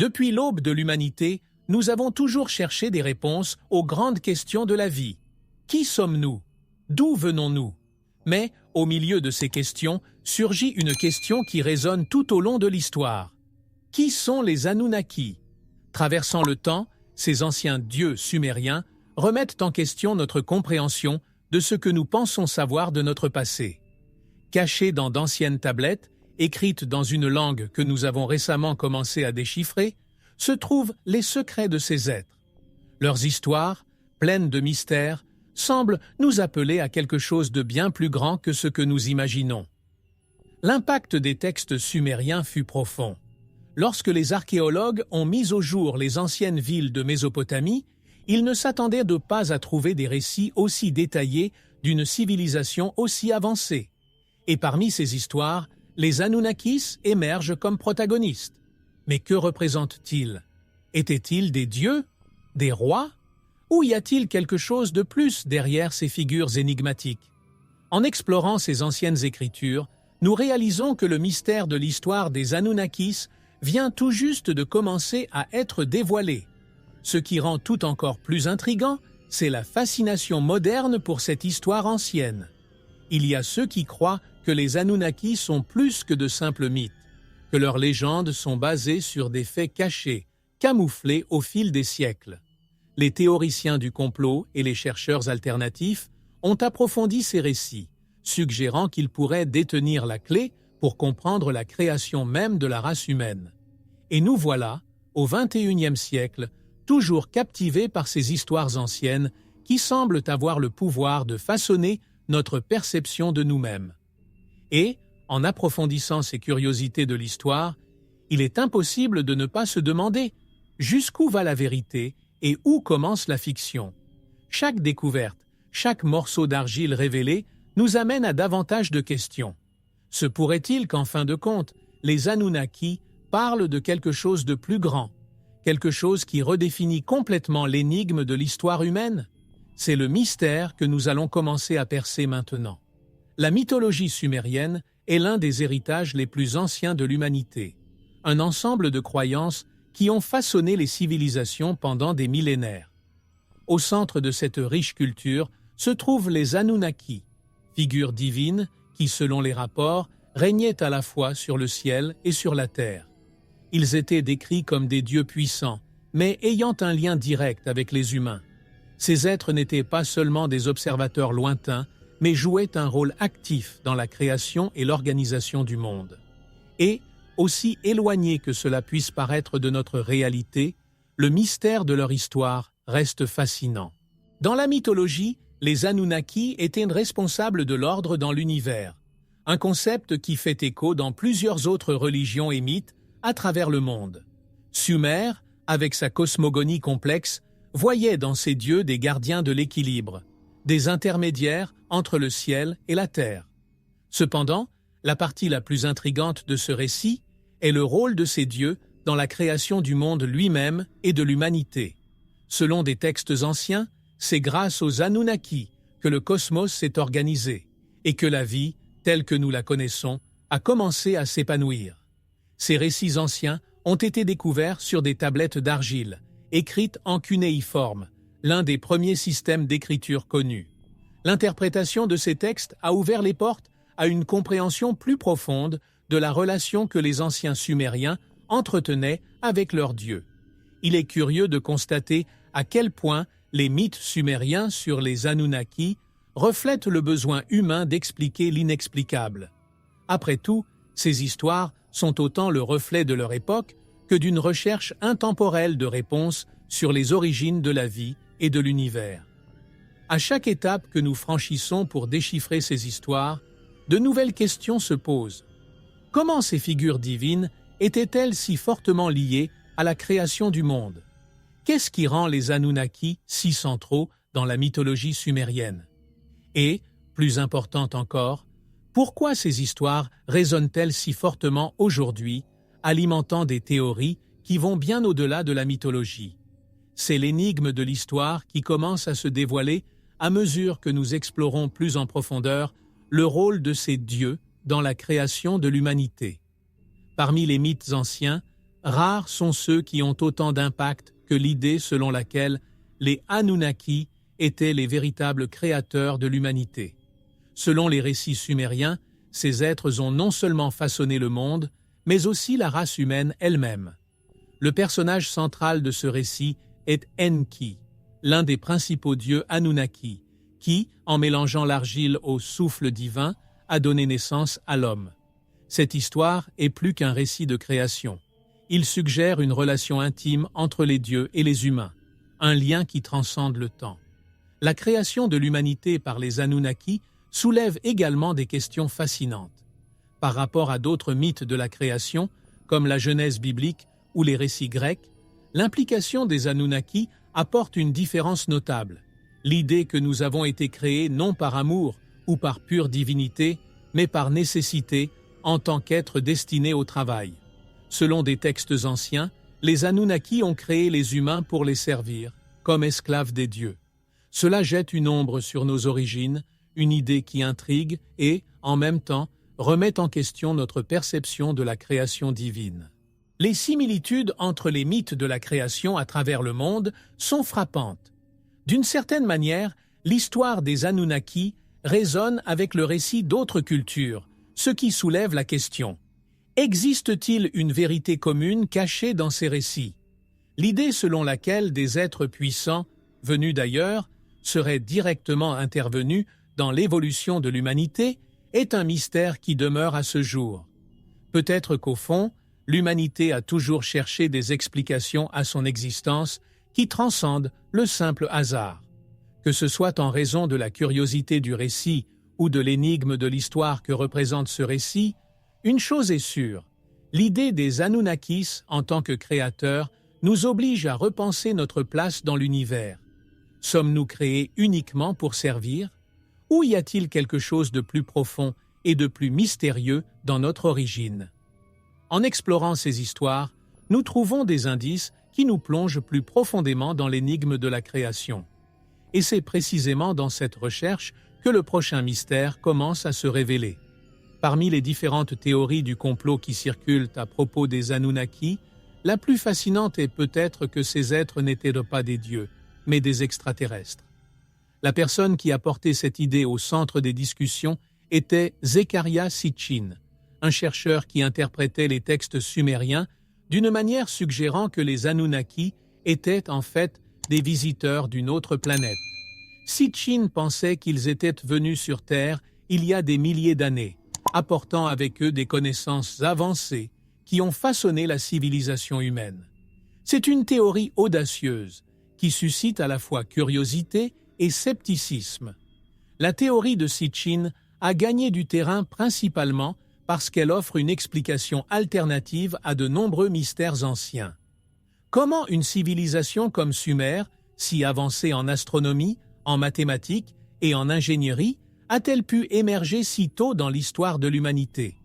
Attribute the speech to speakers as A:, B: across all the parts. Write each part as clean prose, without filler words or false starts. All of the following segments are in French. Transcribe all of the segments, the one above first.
A: Depuis l'aube de l'humanité, nous avons toujours cherché des réponses aux grandes questions de la vie. Qui sommes-nous? D'où venons-nous? Mais, au milieu de ces questions, surgit une question qui résonne tout au long de l'histoire. Qui sont les Anunnaki? Traversant le temps, ces anciens dieux sumériens remettent en question notre compréhension de ce que nous pensons savoir de notre passé. Cachés dans d'anciennes tablettes, écrites dans une langue que nous avons récemment commencé à déchiffrer, se trouvent les secrets de ces êtres. Leurs histoires, pleines de mystères, semblent nous appeler à quelque chose de bien plus grand que ce que nous imaginons. L'impact des textes sumériens fut profond. Lorsque les archéologues ont mis au jour les anciennes villes de Mésopotamie, ils ne s'attendaient pas à trouver des récits aussi détaillés d'une civilisation aussi avancée. Et parmi ces histoires, les Anunnakis émergent comme protagonistes. Mais que représentent-ils? Étaient-ils des dieux? Des rois? Ou y a-t-il quelque chose de plus derrière ces figures énigmatiques? En explorant ces anciennes écritures, nous réalisons que le mystère de l'histoire des Anunnakis vient tout juste de commencer à être dévoilé. Ce qui rend tout encore plus intriguant, c'est la fascination moderne pour cette histoire ancienne. Il y a ceux qui croient que les Anunnakis sont plus que de simples mythes, que leurs légendes sont basées sur des faits cachés, camouflés au fil des siècles. Les théoriciens du complot et les chercheurs alternatifs ont approfondi ces récits, suggérant qu'ils pourraient détenir la clé pour comprendre la création même de la race humaine. Et nous voilà, au XXIe siècle, toujours captivés par ces histoires anciennes qui semblent avoir le pouvoir de façonner notre perception de nous-mêmes. Et, en approfondissant ces curiosités de l'histoire, il est impossible de ne pas se demander jusqu'où va la vérité et où commence la fiction. Chaque découverte, chaque morceau d'argile révélé nous amène à davantage de questions. Se pourrait-il qu'en fin de compte, les Anunnaki parlent de quelque chose de plus grand, quelque chose qui redéfinit complètement l'énigme de l'histoire humaine? C'est le mystère que nous allons commencer à percer maintenant. La mythologie sumérienne est l'un des héritages les plus anciens de l'humanité, un ensemble de croyances qui ont façonné les civilisations pendant des millénaires. Au centre de cette riche culture se trouvent les Anunnaki, figures divines qui, selon les rapports, régnaient à la fois sur le ciel et sur la terre. Ils étaient décrits comme des dieux puissants, mais ayant un lien direct avec les humains. Ces êtres n'étaient pas seulement des observateurs lointains, mais jouaient un rôle actif dans la création et l'organisation du monde. Et, aussi éloigné que cela puisse paraître de notre réalité, le mystère de leur histoire reste fascinant. Dans la mythologie, les Anunnaki étaient responsables de l'ordre dans l'univers, un concept qui fait écho dans plusieurs autres religions et mythes à travers le monde. Sumer, avec sa cosmogonie complexe, voyait dans ces dieux des gardiens de l'équilibre, des intermédiaires entre le ciel et la terre. Cependant, la partie la plus intrigante de ce récit est le rôle de ces dieux dans la création du monde lui-même et de l'humanité. Selon des textes anciens, c'est grâce aux Anunnaki que le cosmos s'est organisé et que la vie, telle que nous la connaissons, a commencé à s'épanouir. Ces récits anciens ont été découverts sur des tablettes d'argile, écrites en cunéiforme, l'un des premiers systèmes d'écriture connus. L'interprétation de ces textes a ouvert les portes à une compréhension plus profonde de la relation que les anciens Sumériens entretenaient avec leurs dieux. Il est curieux de constater à quel point les mythes sumériens sur les Anunnaki reflètent le besoin humain d'expliquer l'inexplicable. Après tout, ces histoires sont autant le reflet de leur époque que d'une recherche intemporelle de réponses sur les origines de la vie et de l'univers. À chaque étape que nous franchissons pour déchiffrer ces histoires, de nouvelles questions se posent. Comment ces figures divines étaient-elles si fortement liées à la création du monde? Qu'est-ce qui rend les Anunnaki si centraux dans la mythologie sumérienne? Et, plus important encore, pourquoi ces histoires résonnent-elles si fortement aujourd'hui, alimentant des théories qui vont bien au-delà de la mythologie? C'est l'énigme de l'histoire qui commence à se dévoiler à mesure que nous explorons plus en profondeur le rôle de ces dieux dans la création de l'humanité. Parmi les mythes anciens, rares sont ceux qui ont autant d'impact que l'idée selon laquelle les Anunnaki étaient les véritables créateurs de l'humanité. Selon les récits sumériens, ces êtres ont non seulement façonné le monde, mais aussi la race humaine elle-même. Le personnage central de ce récit est Enki, l'un des principaux dieux Anunnaki, qui, en mélangeant l'argile au souffle divin, a donné naissance à l'homme. Cette histoire est plus qu'un récit de création. Il suggère une relation intime entre les dieux et les humains, un lien qui transcende le temps. La création de l'humanité par les Anunnaki soulève également des questions fascinantes. Par rapport à d'autres mythes de la création, comme la Genèse biblique ou les récits grecs, l'implication des Anunnaki apporte une différence notable. L'idée que nous avons été créés non par amour ou par pure divinité, mais par nécessité en tant qu'êtres destinés au travail. Selon des textes anciens, les Anunnaki ont créé les humains pour les servir, comme esclaves des dieux. Cela jette une ombre sur nos origines, une idée qui intrigue et, en même temps, remet en question notre perception de la création divine. Les similitudes entre les mythes de la création à travers le monde sont frappantes. D'une certaine manière, l'histoire des Anunnaki résonne avec le récit d'autres cultures, ce qui soulève la question. Existe-t-il une vérité commune cachée dans ces récits? L'idée selon laquelle des êtres puissants, venus d'ailleurs, seraient directement intervenus dans l'évolution de l'humanité est un mystère qui demeure à ce jour. Peut-être qu'au fond, l'humanité a toujours cherché des explications à son existence qui transcendent le simple hasard. Que ce soit en raison de la curiosité du récit ou de l'énigme de l'histoire que représente ce récit, une chose est sûre, l'idée des Anunnakis en tant que créateurs nous oblige à repenser notre place dans l'univers. Sommes-nous créés uniquement pour servir? Ou y a-t-il quelque chose de plus profond et de plus mystérieux dans notre origine? En explorant ces histoires, nous trouvons des indices qui nous plongent plus profondément dans l'énigme de la création. Et c'est précisément dans cette recherche que le prochain mystère commence à se révéler. Parmi les différentes théories du complot qui circulent à propos des Anunnaki, la plus fascinante est peut-être que ces êtres n'étaient pas des dieux, mais des extraterrestres. La personne qui a porté cette idée au centre des discussions était Zecharia Sitchin, un chercheur qui interprétait les textes sumériens d'une manière suggérant que les Anunnaki étaient en fait des visiteurs d'une autre planète. Sitchin pensait qu'ils étaient venus sur Terre il y a des milliers d'années, apportant avec eux des connaissances avancées qui ont façonné la civilisation humaine. C'est une théorie audacieuse qui suscite à la fois curiosité et scepticisme. La théorie de Sitchin a gagné du terrain principalement parce qu'elle offre une explication alternative à de nombreux mystères anciens. Comment une civilisation comme Sumer, si avancée en astronomie, en mathématiques et en ingénierie, a-t-elle pu émerger si tôt dans l'histoire de l'humanité?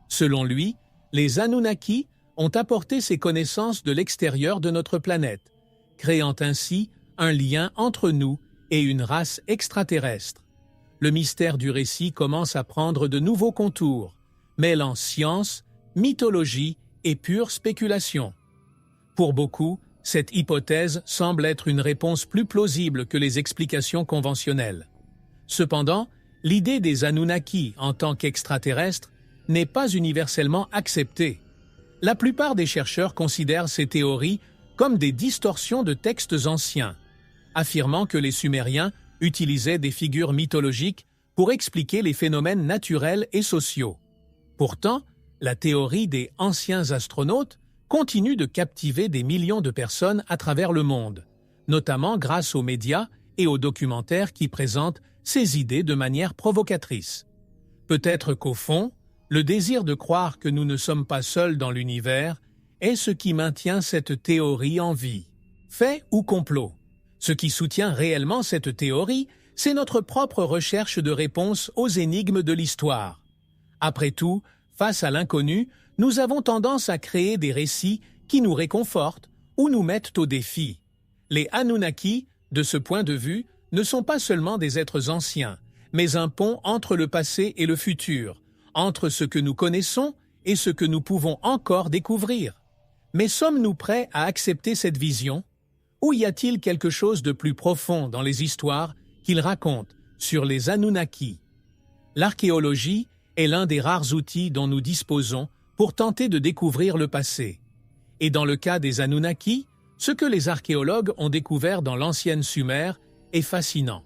A: Selon lui, les Anunnaki ont apporté ces connaissances de l'extérieur de notre planète, créant ainsi un lien entre nous et une race extraterrestre. Le mystère du récit commence à prendre de nouveaux contours, mêlant science, mythologie et pure spéculation. Pour beaucoup, cette hypothèse semble être une réponse plus plausible que les explications conventionnelles. Cependant, l'idée des Anunnaki en tant qu'extraterrestres n'est pas universellement acceptée. La plupart des chercheurs considèrent ces théories comme des distorsions de textes anciens, affirmant que les Sumériens utilisaient des figures mythologiques pour expliquer les phénomènes naturels et sociaux. Pourtant, la théorie des anciens astronautes continue de captiver des millions de personnes à travers le monde, notamment grâce aux médias et aux documentaires qui présentent ces idées de manière provocatrice. Peut-être qu'au fond, le désir de croire que nous ne sommes pas seuls dans l'univers est ce qui maintient cette théorie en vie. Fait ou complot? Ce qui soutient réellement cette théorie, c'est notre propre recherche de réponses aux énigmes de l'histoire. Après tout, face à l'inconnu, nous avons tendance à créer des récits qui nous réconfortent ou nous mettent au défi. Les Anunnaki, de ce point de vue, ne sont pas seulement des êtres anciens, mais un pont entre le passé et le futur, entre ce que nous connaissons et ce que nous pouvons encore découvrir. Mais sommes-nous prêts à accepter cette vision? Ou y a-t-il quelque chose de plus profond dans les histoires qu'ils racontent sur les Anunnaki? L'archéologie est l'un des rares outils dont nous disposons pour tenter de découvrir le passé. Et dans le cas des Anunnaki, ce que les archéologues ont découvert dans l'ancienne Sumer est fascinant.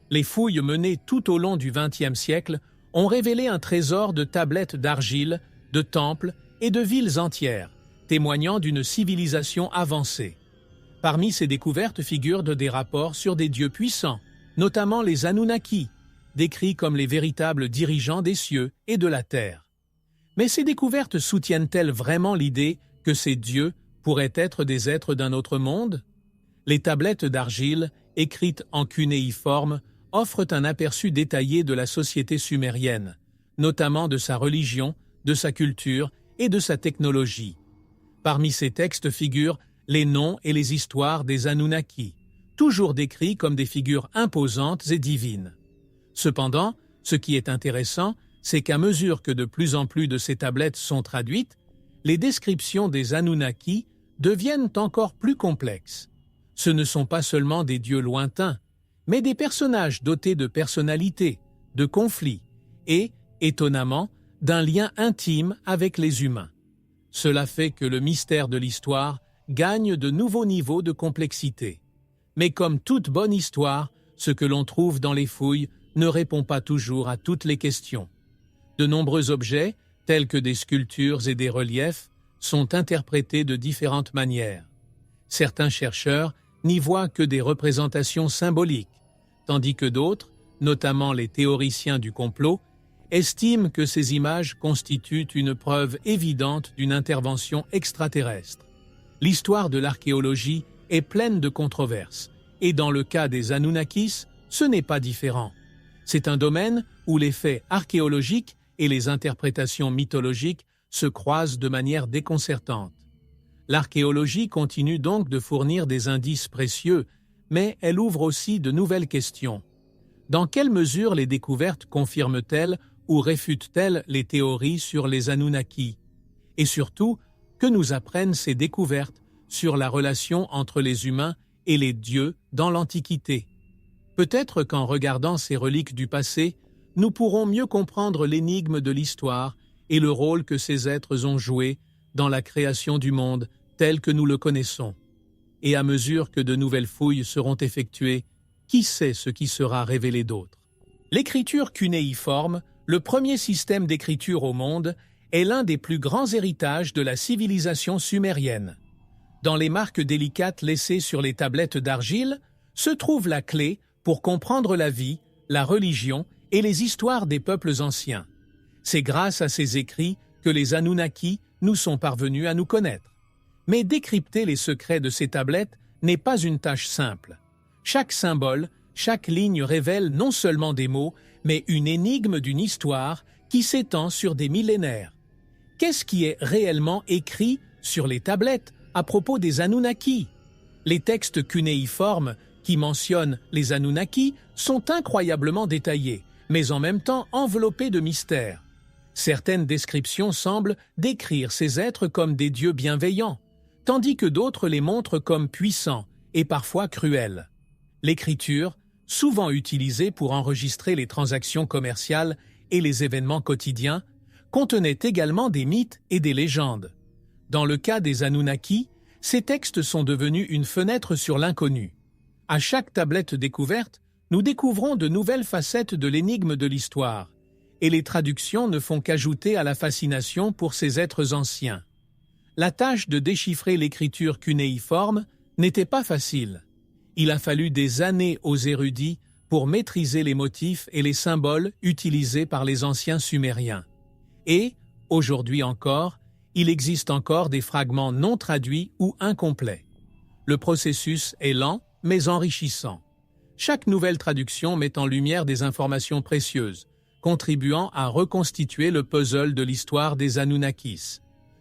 A: Les fouilles menées tout au long du XXe siècle ont révélé un trésor de tablettes d'argile, de temples et de villes entières, témoignant d'une civilisation avancée. Parmi ces découvertes figurent des rapports sur des dieux puissants, notamment les Anunnaki, décrits comme les véritables dirigeants des cieux et de la terre. Mais ces découvertes soutiennent-elles vraiment l'idée que ces dieux pourraient être des êtres d'un autre monde? Les tablettes d'argile, écrites en cunéiforme, offrent un aperçu détaillé de la société sumérienne, notamment de sa religion, de sa culture et de sa technologie. Parmi ces textes figurent les noms et les histoires des Anunnaki, toujours décrits comme des figures imposantes et divines. Cependant, ce qui est intéressant, c'est qu'à mesure que de plus en plus de ces tablettes sont traduites, les descriptions des Anunnaki deviennent encore plus complexes. Ce ne sont pas seulement des dieux lointains, mais des personnages dotés de personnalité, de conflits et, étonnamment, d'un lien intime avec les humains. Cela fait que le mystère de l'histoire gagne de nouveaux niveaux de complexité. Mais comme toute bonne histoire, ce que l'on trouve dans les fouilles ne répond pas toujours à toutes les questions. De nombreux objets, tels que des sculptures et des reliefs, sont interprétés de différentes manières. Certains chercheurs n'y voient que des représentations symboliques, tandis que d'autres, notamment les théoriciens du complot, estiment que ces images constituent une preuve évidente d'une intervention extraterrestre. L'histoire de l'archéologie est pleine de controverses, et dans le cas des Anunnakis, ce n'est pas différent. C'est un domaine où les faits archéologiques et les interprétations mythologiques se croisent de manière déconcertante. L'archéologie continue donc de fournir des indices précieux, mais elle ouvre aussi de nouvelles questions. Dans quelle mesure les découvertes confirment-elles ou réfutent-elles les théories sur les Anunnaki? Et surtout, que nous apprennent ces découvertes sur la relation entre les humains et les dieux dans l'Antiquité? Peut-être qu'en regardant ces reliques du passé, nous pourrons mieux comprendre l'énigme de l'histoire et le rôle que ces êtres ont joué dans la création du monde tel que nous le connaissons. Et à mesure que de nouvelles fouilles seront effectuées, qui sait ce qui sera révélé d'autre? L'écriture cunéiforme, le premier système d'écriture au monde, est l'un des plus grands héritages de la civilisation sumérienne. Dans les marques délicates laissées sur les tablettes d'argile, se trouve la clé pour comprendre la vie, la religion et les histoires des peuples anciens. C'est grâce à ces écrits que les Anunnaki nous sont parvenus à nous connaître. Mais décrypter les secrets de ces tablettes n'est pas une tâche simple. Chaque symbole, chaque ligne révèle non seulement des mots, mais une énigme d'une histoire qui s'étend sur des millénaires. Qu'est-ce qui est réellement écrit sur les tablettes à propos des Anunnaki? Les textes cunéiformes qui mentionnent les Anunnaki sont incroyablement détaillés, mais en même temps enveloppés de mystères. Certaines descriptions semblent décrire ces êtres comme des dieux bienveillants, tandis que d'autres les montrent comme puissants et parfois cruels. L'écriture, souvent utilisée pour enregistrer les transactions commerciales et les événements quotidiens, contenait également des mythes et des légendes. Dans le cas des Anunnaki, ces textes sont devenus une fenêtre sur l'inconnu. À chaque tablette découverte, nous découvrons de nouvelles facettes de l'énigme de l'histoire, et les traductions ne font qu'ajouter à la fascination pour ces êtres anciens. La tâche de déchiffrer l'écriture cunéiforme n'était pas facile. Il a fallu des années aux érudits pour maîtriser les motifs et les symboles utilisés par les anciens Sumériens. Et, aujourd'hui encore, il existe encore des fragments non traduits ou incomplets. Le processus est lent, mais enrichissant. Chaque nouvelle traduction met en lumière des informations précieuses, contribuant à reconstituer le puzzle de l'histoire des Anunnakis.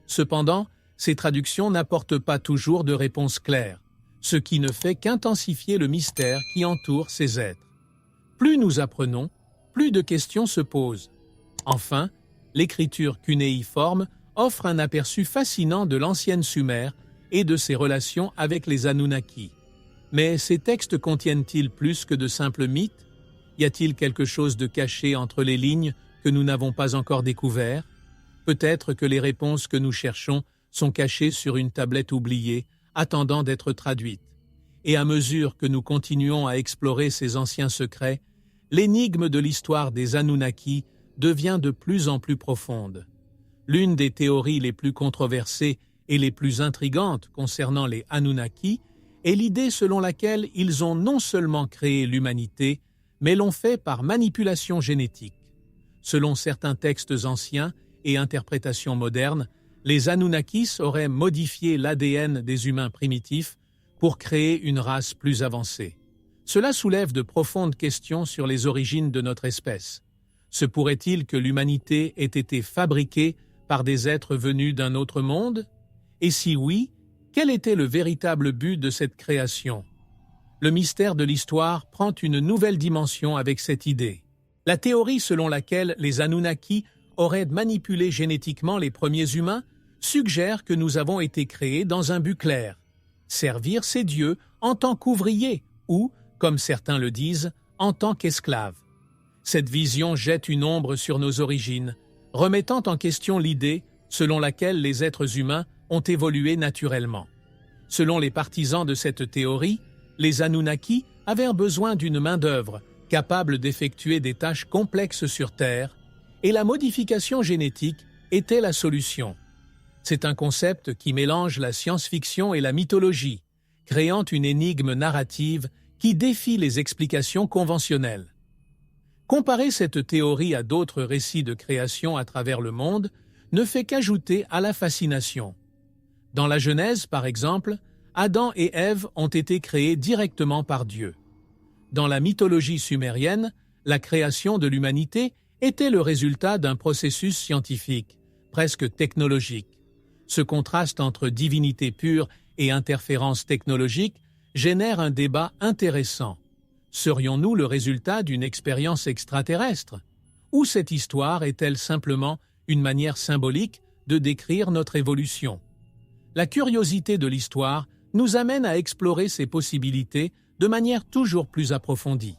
A: Cependant, ces traductions n'apportent pas toujours de réponses claires, ce qui ne fait qu'intensifier le mystère qui entoure ces êtres. Plus nous apprenons, plus de questions se posent. Enfin, l'écriture cunéiforme offre un aperçu fascinant de l'ancienne Sumer et de ses relations avec les Anunnaki. Mais ces textes contiennent-ils plus que de simples mythes? Y a-t-il quelque chose de caché entre les lignes que nous n'avons pas encore découvert? Peut-être que les réponses que nous cherchons sont cachées sur une tablette oubliée, attendant d'être traduites. Et à mesure que nous continuons à explorer ces anciens secrets, l'énigme de l'histoire des Anunnaki devient de plus en plus profonde. L'une des théories les plus controversées et les plus intrigantes concernant les Anunnaki est l'idée selon laquelle ils ont non seulement créé l'humanité, mais l'ont fait par manipulation génétique. Selon certains textes anciens et interprétations modernes, les Anunnakis auraient modifié l'ADN des humains primitifs pour créer une race plus avancée. Cela soulève de profondes questions sur les origines de notre espèce. Se pourrait-il que l'humanité ait été fabriquée par des êtres venus d'un autre monde? Et si oui, quel était le véritable but de cette création? Le mystère de l'histoire prend une nouvelle dimension avec cette idée. La théorie selon laquelle les Anunnaki auraient manipulé génétiquement les premiers humains suggère que nous avons été créés dans un but clair: servir ces dieux en tant qu'ouvriers ou, comme certains le disent, en tant qu'esclaves. Cette vision jette une ombre sur nos origines, remettant en question l'idée selon laquelle les êtres humains ont évolué naturellement. Selon les partisans de cette théorie, les Anunnaki avaient besoin d'une main-d'œuvre capable d'effectuer des tâches complexes sur Terre, et la modification génétique était la solution. C'est un concept qui mélange la science-fiction et la mythologie, créant une énigme narrative qui défie les explications conventionnelles. Comparer cette théorie à d'autres récits de création à travers le monde ne fait qu'ajouter à la fascination. Dans la Genèse, par exemple, Adam et Ève ont été créés directement par Dieu. Dans la mythologie sumérienne, la création de l'humanité était le résultat d'un processus scientifique, presque technologique. Ce contraste entre divinité pure et interférence technologique génère un débat intéressant. Serions-nous le résultat d'une expérience extraterrestre? Ou cette histoire est-elle simplement une manière symbolique de décrire notre évolution? La curiosité de l'histoire nous amène à explorer ces possibilités de manière toujours plus approfondie.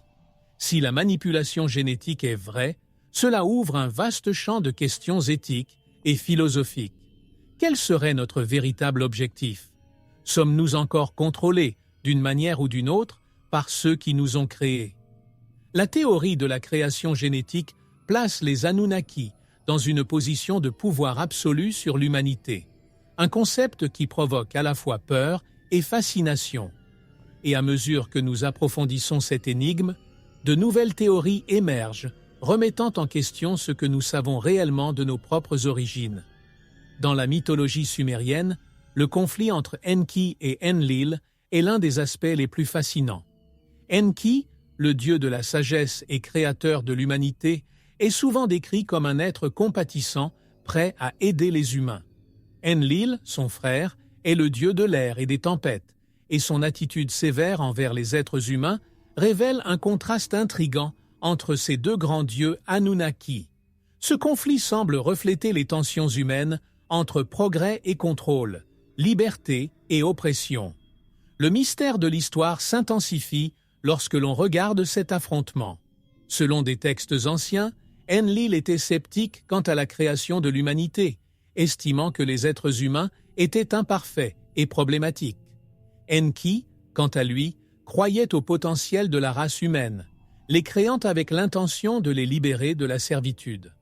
A: Si la manipulation génétique est vraie, cela ouvre un vaste champ de questions éthiques et philosophiques. Quel serait notre véritable objectif? Sommes-nous encore contrôlés, d'une manière ou d'une autre, par ceux qui nous ont créés? La théorie de la création génétique place les Anunnaki dans une position de pouvoir absolu sur l'humanité, un concept qui provoque à la fois peur et fascination. Et à mesure que nous approfondissons cette énigme, de nouvelles théories émergent, remettant en question ce que nous savons réellement de nos propres origines. Dans la mythologie sumérienne, le conflit entre Enki et Enlil est l'un des aspects les plus fascinants. Enki, le dieu de la sagesse et créateur de l'humanité, est souvent décrit comme un être compatissant, prêt à aider les humains. Enlil, son frère, est le dieu de l'air et des tempêtes, et son attitude sévère envers les êtres humains révèle un contraste intrigant entre ces deux grands dieux Anunnaki. Ce conflit semble refléter les tensions humaines entre progrès et contrôle, liberté et oppression. Le mystère de l'histoire s'intensifie lorsque l'on regarde cet affrontement. Selon des textes anciens, Enlil était sceptique quant à la création de l'humanité, estimant que les êtres humains étaient imparfaits et problématiques. Enki, quant à lui, croyait au potentiel de la race humaine, les créant avec l'intention de les libérer de la servitude.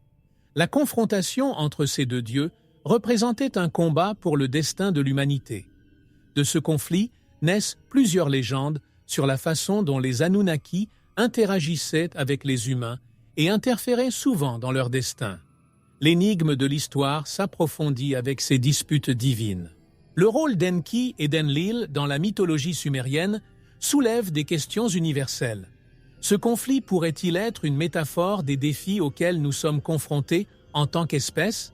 A: La confrontation entre ces deux dieux représentait un combat pour le destin de l'humanité. De ce conflit naissent plusieurs légendes sur la façon dont les Anunnaki interagissaient avec les humains et interféraient souvent dans leur destin. L'énigme de l'histoire s'approfondit avec ces disputes divines. Le rôle d'Enki et d'Enlil dans la mythologie sumérienne soulève des questions universelles. Ce conflit pourrait-il être une métaphore des défis auxquels nous sommes confrontés en tant qu'espèce?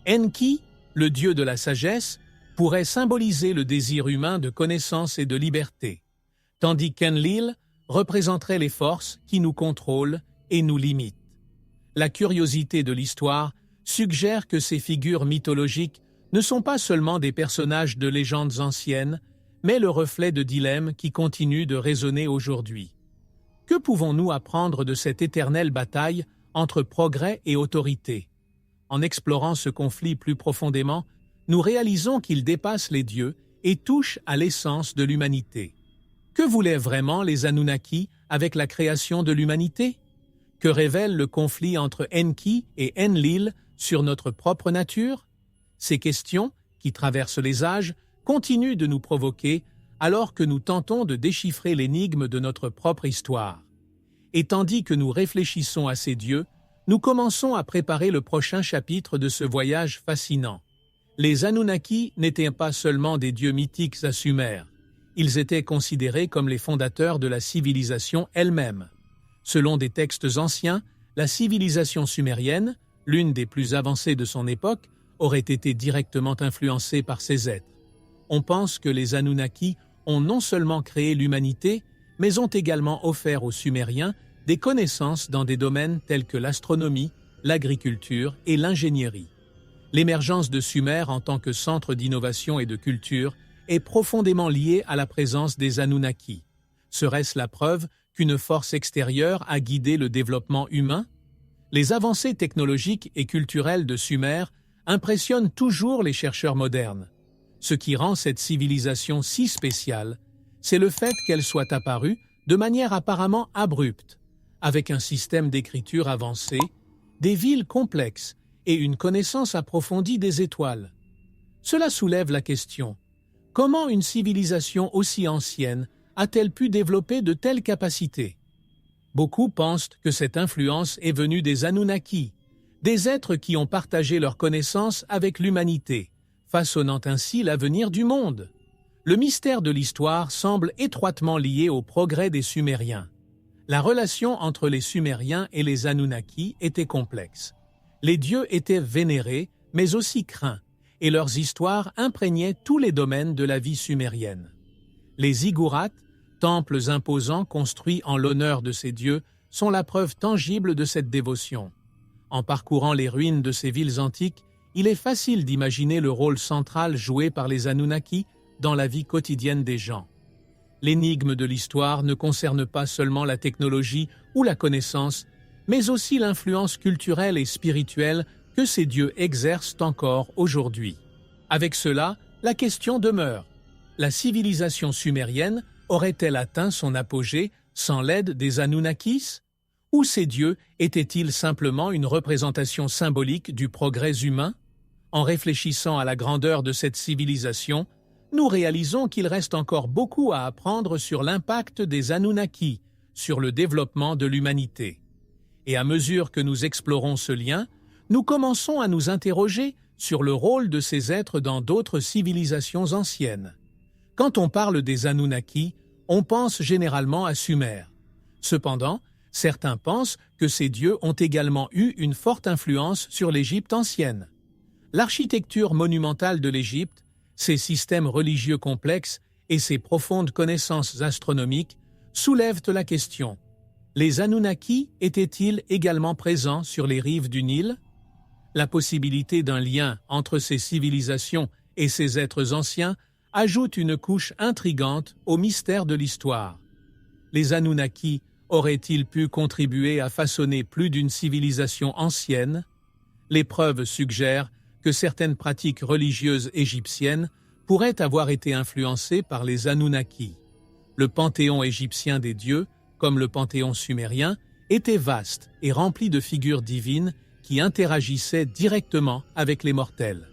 A: Enki, le dieu de la sagesse, pourrait symboliser le désir humain de connaissance et de liberté, tandis qu'Enlil représenterait les forces qui nous contrôlent et nous limitent. La curiosité de l'histoire suggère que ces figures mythologiques ne sont pas seulement des personnages de légendes anciennes, mais le reflet de dilemmes qui continuent de résonner aujourd'hui. Que pouvons-nous apprendre de cette éternelle bataille entre progrès et autorité? En explorant ce conflit plus profondément, nous réalisons qu'il dépasse les dieux et touche à l'essence de l'humanité. Que voulaient vraiment les Anunnaki avec la création de l'humanité? Que révèle le conflit entre Enki et Enlil sur notre propre nature? Ces questions, qui traversent les âges, continuent de nous provoquer alors que nous tentons de déchiffrer l'énigme de notre propre histoire. Et tandis que nous réfléchissons à ces dieux, nous commençons à préparer le prochain chapitre de ce voyage fascinant. Les Anunnaki n'étaient pas seulement des dieux mythiques à Sumer, ils étaient considérés comme les fondateurs de la civilisation elle-même. Selon des textes anciens, la civilisation sumérienne, l'une des plus avancées de son époque, aurait été directement influencée par ces êtres. On pense que les Anunnaki ont non seulement créé l'humanité, mais ont également offert aux Sumériens des connaissances dans des domaines tels que l'astronomie, l'agriculture et l'ingénierie. L'émergence de Sumer en tant que centre d'innovation et de culture est profondément liée à la présence des Anunnaki. Serait-ce la preuve qu'une force extérieure a guidé le développement humain? Les avancées technologiques et culturelles de Sumer impressionnent toujours les chercheurs modernes. Ce qui rend cette civilisation si spéciale, c'est le fait qu'elle soit apparue de manière apparemment abrupte, avec un système d'écriture avancé, des villes complexes et une connaissance approfondie des étoiles. Cela soulève la question: comment une civilisation aussi ancienne a-t-elle pu développer de telles capacités? Beaucoup pensent que cette influence est venue des Anunnaki, des êtres qui ont partagé leurs connaissances avec l'humanité, façonnant ainsi l'avenir du monde. Le mystère de l'histoire semble étroitement lié au progrès des Sumériens. La relation entre les Sumériens et les Anunnaki était complexe. Les dieux étaient vénérés, mais aussi craints, et leurs histoires imprégnaient tous les domaines de la vie sumérienne. Les ziggourats, temples imposants construits en l'honneur de ces dieux, sont la preuve tangible de cette dévotion. En parcourant les ruines de ces villes antiques, il est facile d'imaginer le rôle central joué par les Anunnaki dans la vie quotidienne des gens. L'énigme de l'histoire ne concerne pas seulement la technologie ou la connaissance, mais aussi l'influence culturelle et spirituelle que ces dieux exercent encore aujourd'hui. Avec cela, la question demeure: la civilisation sumérienne aurait-elle atteint son apogée sans l'aide des Anunnakis? Ou ces dieux étaient-ils simplement une représentation symbolique du progrès humain? En réfléchissant à la grandeur de cette civilisation, nous réalisons qu'il reste encore beaucoup à apprendre sur l'impact des Anunnaki sur le développement de l'humanité. Et à mesure que nous explorons ce lien, nous commençons à nous interroger sur le rôle de ces êtres dans d'autres civilisations anciennes. Quand on parle des Anunnaki, on pense généralement à Sumer. Cependant, certains pensent que ces dieux ont également eu une forte influence sur l'Égypte ancienne. L'architecture monumentale de l'Égypte, ses systèmes religieux complexes et ses profondes connaissances astronomiques soulèvent la question: les Anunnaki étaient-ils également présents sur les rives du Nil? La possibilité d'un lien entre ces civilisations et ces êtres anciens ajoute une couche intrigante au mystère de l'histoire. Les Anunnaki auraient-ils pu contribuer à façonner plus d'une civilisation ancienne? Les preuves suggèrent que certaines pratiques religieuses égyptiennes pourraient avoir été influencées par les Anunnaki. Le panthéon égyptien des dieux, comme le panthéon sumérien, était vaste et rempli de figures divines qui interagissaient directement avec les mortels.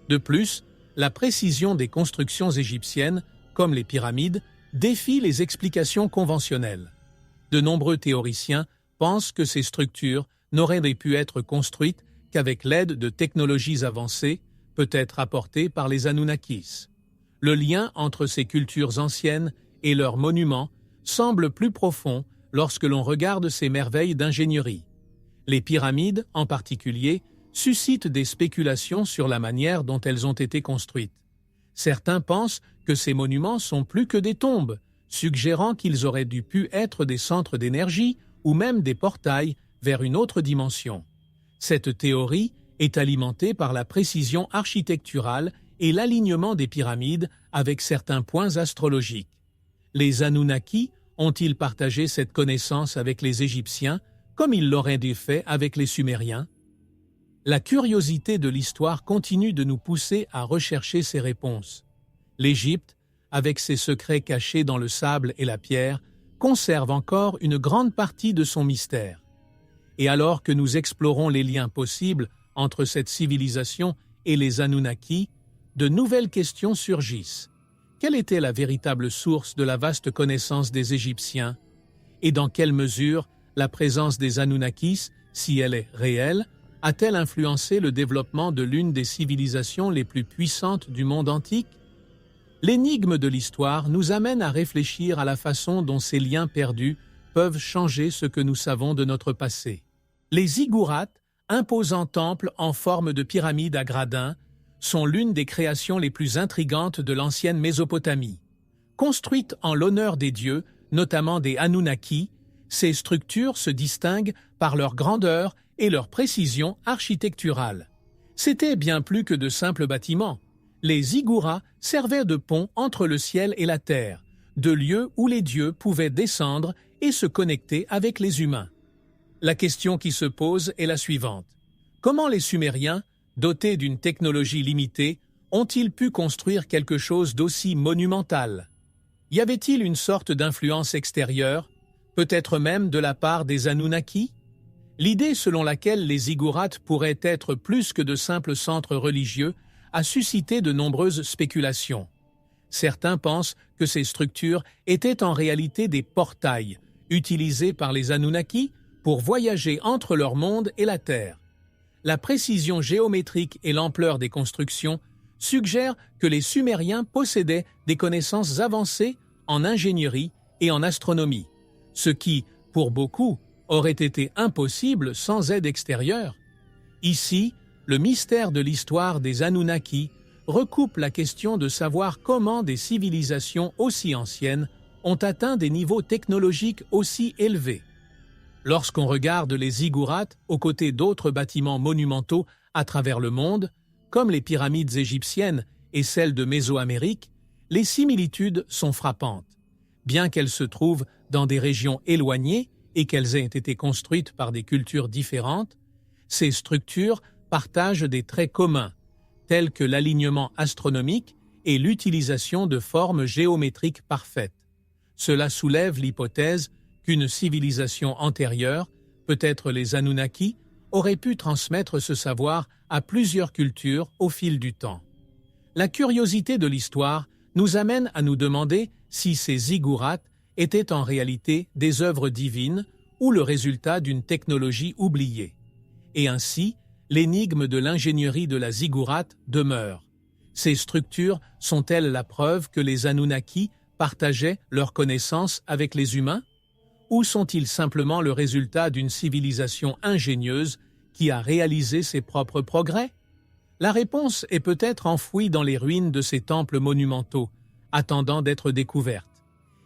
A: De plus, la précision des constructions égyptiennes, comme les pyramides, défie les explications conventionnelles. De nombreux théoriciens pensent que ces structures n'auraient pu être construites qu'avec l'aide de technologies avancées, peut-être apportées par les Anunnakis. Le lien entre ces cultures anciennes et leurs monuments semble plus profond lorsque l'on regarde ces merveilles d'ingénierie. Les pyramides, en particulier, suscitent des spéculations sur la manière dont elles ont été construites. Certains pensent que ces monuments sont plus que des tombes, suggérant qu'ils auraient dû pu être des centres d'énergie ou même des portails vers une autre dimension. Cette théorie est alimenté par la précision architecturale et l'alignement des pyramides avec certains points astrologiques. Les Anunnaki ont-ils partagé cette connaissance avec les Égyptiens, comme ils l'auraient fait avec les Sumériens? La curiosité de l'histoire continue de nous pousser à rechercher ces réponses. L'Égypte, avec ses secrets cachés dans le sable et la pierre, conserve encore une grande partie de son mystère. Et alors que nous explorons les liens possibles entre cette civilisation et les Anunnaki, de nouvelles questions surgissent. Quelle était la véritable source de la vaste connaissance des Égyptiens? Et dans quelle mesure la présence des Anunnakis, si elle est réelle, a-t-elle influencé le développement de l'une des civilisations les plus puissantes du monde antique? L'énigme de l'histoire nous amène à réfléchir à la façon dont ces liens perdus peuvent changer ce que nous savons de notre passé. Les ziggourats, imposants temples en forme de pyramide à gradins, sont l'une des créations les plus intrigantes de l'ancienne Mésopotamie. Construites en l'honneur des dieux, notamment des Anunnaki, ces structures se distinguent par leur grandeur et leur précision architecturale. C'était bien plus que de simples bâtiments. Les ziggourats servaient de pont entre le ciel et la terre, de lieu où les dieux pouvaient descendre et se connecter avec les humains. La question qui se pose est la suivante. Comment les Sumériens, dotés d'une technologie limitée, ont-ils pu construire quelque chose d'aussi monumental? Y avait-il une sorte d'influence extérieure, peut-être même de la part des Anunnaki? L'idée selon laquelle les ziggourats pourraient être plus que de simples centres religieux a suscité de nombreuses spéculations. Certains pensent que ces structures étaient en réalité des portails, utilisés par les Anunnaki pour voyager entre leur monde et la Terre. La précision géométrique et l'ampleur des constructions suggèrent que les Sumériens possédaient des connaissances avancées en ingénierie et en astronomie, ce qui, pour beaucoup, aurait été impossible sans aide extérieure. Ici, le mystère de l'histoire des Anunnaki recoupe la question de savoir comment des civilisations aussi anciennes ont atteint des niveaux technologiques aussi élevés. Lorsqu'on regarde les ziggourats aux côtés d'autres bâtiments monumentaux à travers le monde, comme les pyramides égyptiennes et celles de Mésoamérique, les similitudes sont frappantes. Bien qu'elles se trouvent dans des régions éloignées et qu'elles aient été construites par des cultures différentes, ces structures partagent des traits communs, tels que l'alignement astronomique et l'utilisation de formes géométriques parfaites. Cela soulève l'hypothèse qu'une civilisation antérieure, peut-être les Anunnaki, aurait pu transmettre ce savoir à plusieurs cultures au fil du temps. La curiosité de l'histoire nous amène à nous demander si ces ziggourats étaient en réalité des œuvres divines ou le résultat d'une technologie oubliée. Et ainsi, l'énigme de l'ingénierie de la ziggourate demeure. Ces structures sont-elles la preuve que les Anunnaki partageaient leurs connaissances avec les humains? Ou sont-ils simplement le résultat d'une civilisation ingénieuse qui a réalisé ses propres progrès? La réponse est peut-être enfouie dans les ruines de ces temples monumentaux, attendant d'être découvertes.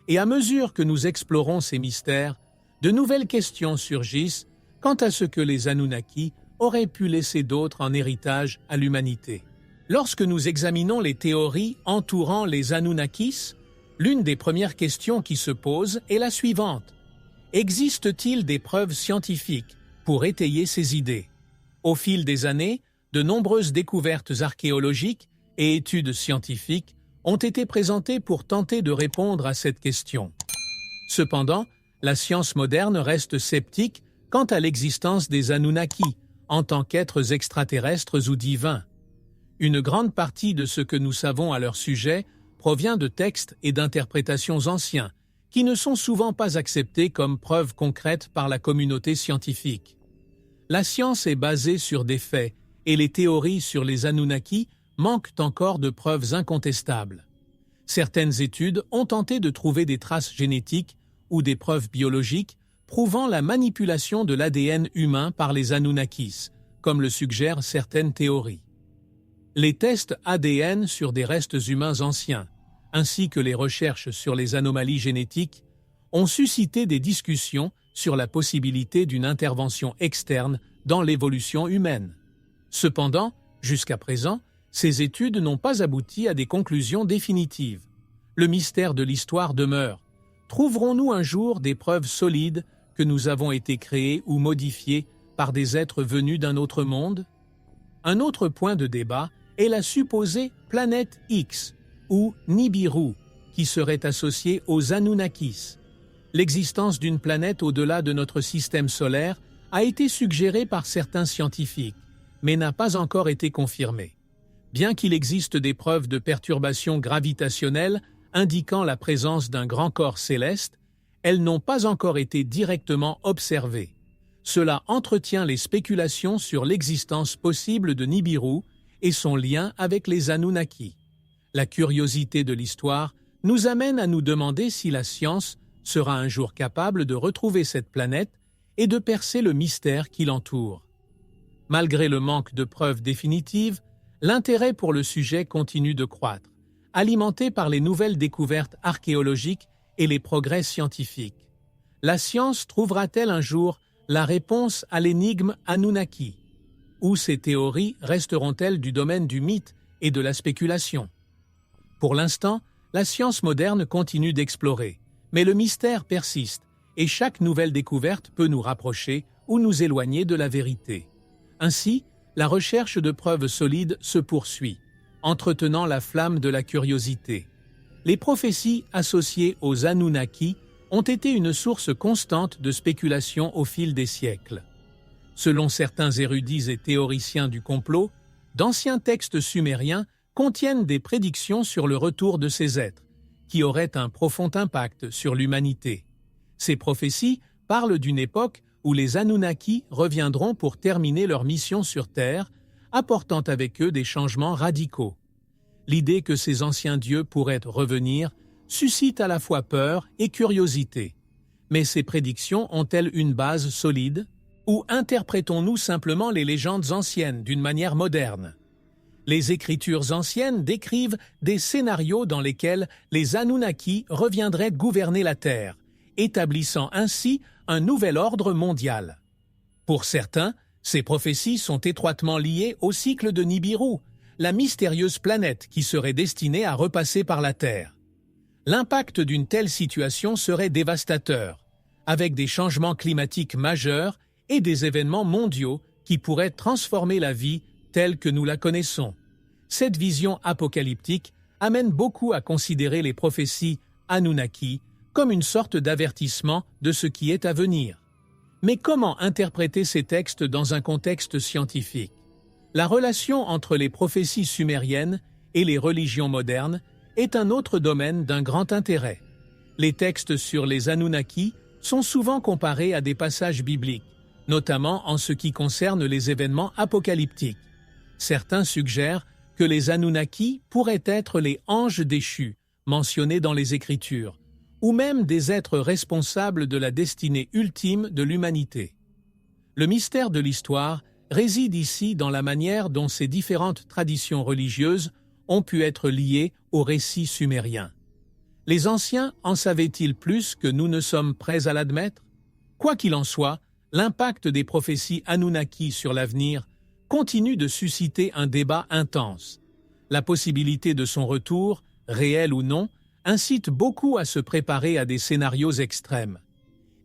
A: Et à mesure que nous explorons ces mystères, de nouvelles questions surgissent quant à ce que les Anunnaki auraient pu laisser d'autres en héritage à l'humanité. Lorsque nous examinons les théories entourant les Anunnakis, l'une des premières questions qui se pose est la suivante. Existe-t-il des preuves scientifiques pour étayer ces idées? Au fil des années, de nombreuses découvertes archéologiques et études scientifiques ont été présentées pour tenter de répondre à cette question. Cependant, la science moderne reste sceptique quant à l'existence des Anunnaki en tant qu'êtres extraterrestres ou divins. Une grande partie de ce que nous savons à leur sujet provient de textes et d'interprétations anciens, qui ne sont souvent pas acceptés comme preuves concrètes par la communauté scientifique. La science est basée sur des faits, et les théories sur les Anunnaki manquent encore de preuves incontestables. Certaines études ont tenté de trouver des traces génétiques ou des preuves biologiques prouvant la manipulation de l'ADN humain par les Anunnakis, comme le suggèrent certaines théories. Les tests ADN sur des restes humains anciens, ainsi que les recherches sur les anomalies génétiques, ont suscité des discussions sur la possibilité d'une intervention externe dans l'évolution humaine. Cependant, jusqu'à présent, ces études n'ont pas abouti à des conclusions définitives. Le mystère de l'histoire demeure. Trouverons-nous un jour des preuves solides que nous avons été créés ou modifiés par des êtres venus d'un autre monde? Un autre point de débat est la supposée planète X, ou Nibiru, qui serait associée aux Anunnakis. L'existence d'une planète au-delà de notre système solaire a été suggérée par certains scientifiques, mais n'a pas encore été confirmée. Bien qu'il existe des preuves de perturbations gravitationnelles indiquant la présence d'un grand corps céleste, elles n'ont pas encore été directement observées. Cela entretient les spéculations sur l'existence possible de Nibiru et son lien avec les Anunnaki. La curiosité de l'histoire nous amène à nous demander si la science sera un jour capable de retrouver cette planète et de percer le mystère qui l'entoure. Malgré le manque de preuves définitives, l'intérêt pour le sujet continue de croître, alimenté par les nouvelles découvertes archéologiques et les progrès scientifiques. La science trouvera-t-elle un jour la réponse à l'énigme Anunnaki? Ou ces théories resteront-elles du domaine du mythe et de la spéculation? Pour l'instant, la science moderne continue d'explorer, mais le mystère persiste et chaque nouvelle découverte peut nous rapprocher ou nous éloigner de la vérité. Ainsi, la recherche de preuves solides se poursuit, entretenant la flamme de la curiosité. Les prophéties associées aux Anunnaki ont été une source constante de spéculation au fil des siècles. Selon certains érudits et théoriciens du complot, d'anciens textes sumériens contiennent des prédictions sur le retour de ces êtres, qui auraient un profond impact sur l'humanité. Ces prophéties parlent d'une époque où les Anunnaki reviendront pour terminer leur mission sur Terre, apportant avec eux des changements radicaux. L'idée que ces anciens dieux pourraient revenir suscite à la fois peur et curiosité. Mais ces prédictions ont-elles une base solide? Ou interprétons-nous simplement les légendes anciennes d'une manière moderne? Les écritures anciennes décrivent des scénarios dans lesquels les Anunnaki reviendraient gouverner la Terre, établissant ainsi un nouvel ordre mondial. Pour certains, ces prophéties sont étroitement liées au cycle de Nibiru, la mystérieuse planète qui serait destinée à repasser par la Terre. L'impact d'une telle situation serait dévastateur, avec des changements climatiques majeurs et des événements mondiaux qui pourraient transformer la vie telle que nous la connaissons. Cette vision apocalyptique amène beaucoup à considérer les prophéties Anunnaki comme une sorte d'avertissement de ce qui est à venir. Mais comment interpréter ces textes dans un contexte scientifique? La relation entre les prophéties sumériennes et les religions modernes est un autre domaine d'un grand intérêt. Les textes sur les Anunnaki sont souvent comparés à des passages bibliques, notamment en ce qui concerne les événements apocalyptiques. Certains suggèrent que les Anunnaki pourraient être les anges déchus, mentionnés dans les Écritures, ou même des êtres responsables de la destinée ultime de l'humanité. Le mystère de l'histoire réside ici dans la manière dont ces différentes traditions religieuses ont pu être liées au récit sumérien. Les anciens en savaient-ils plus que nous ne sommes prêts à l'admettre? Quoi qu'il en soit, l'impact des prophéties Anunnaki sur l'avenir continue de susciter un débat intense. La possibilité de son retour, réel ou non, incite beaucoup à se préparer à des scénarios extrêmes.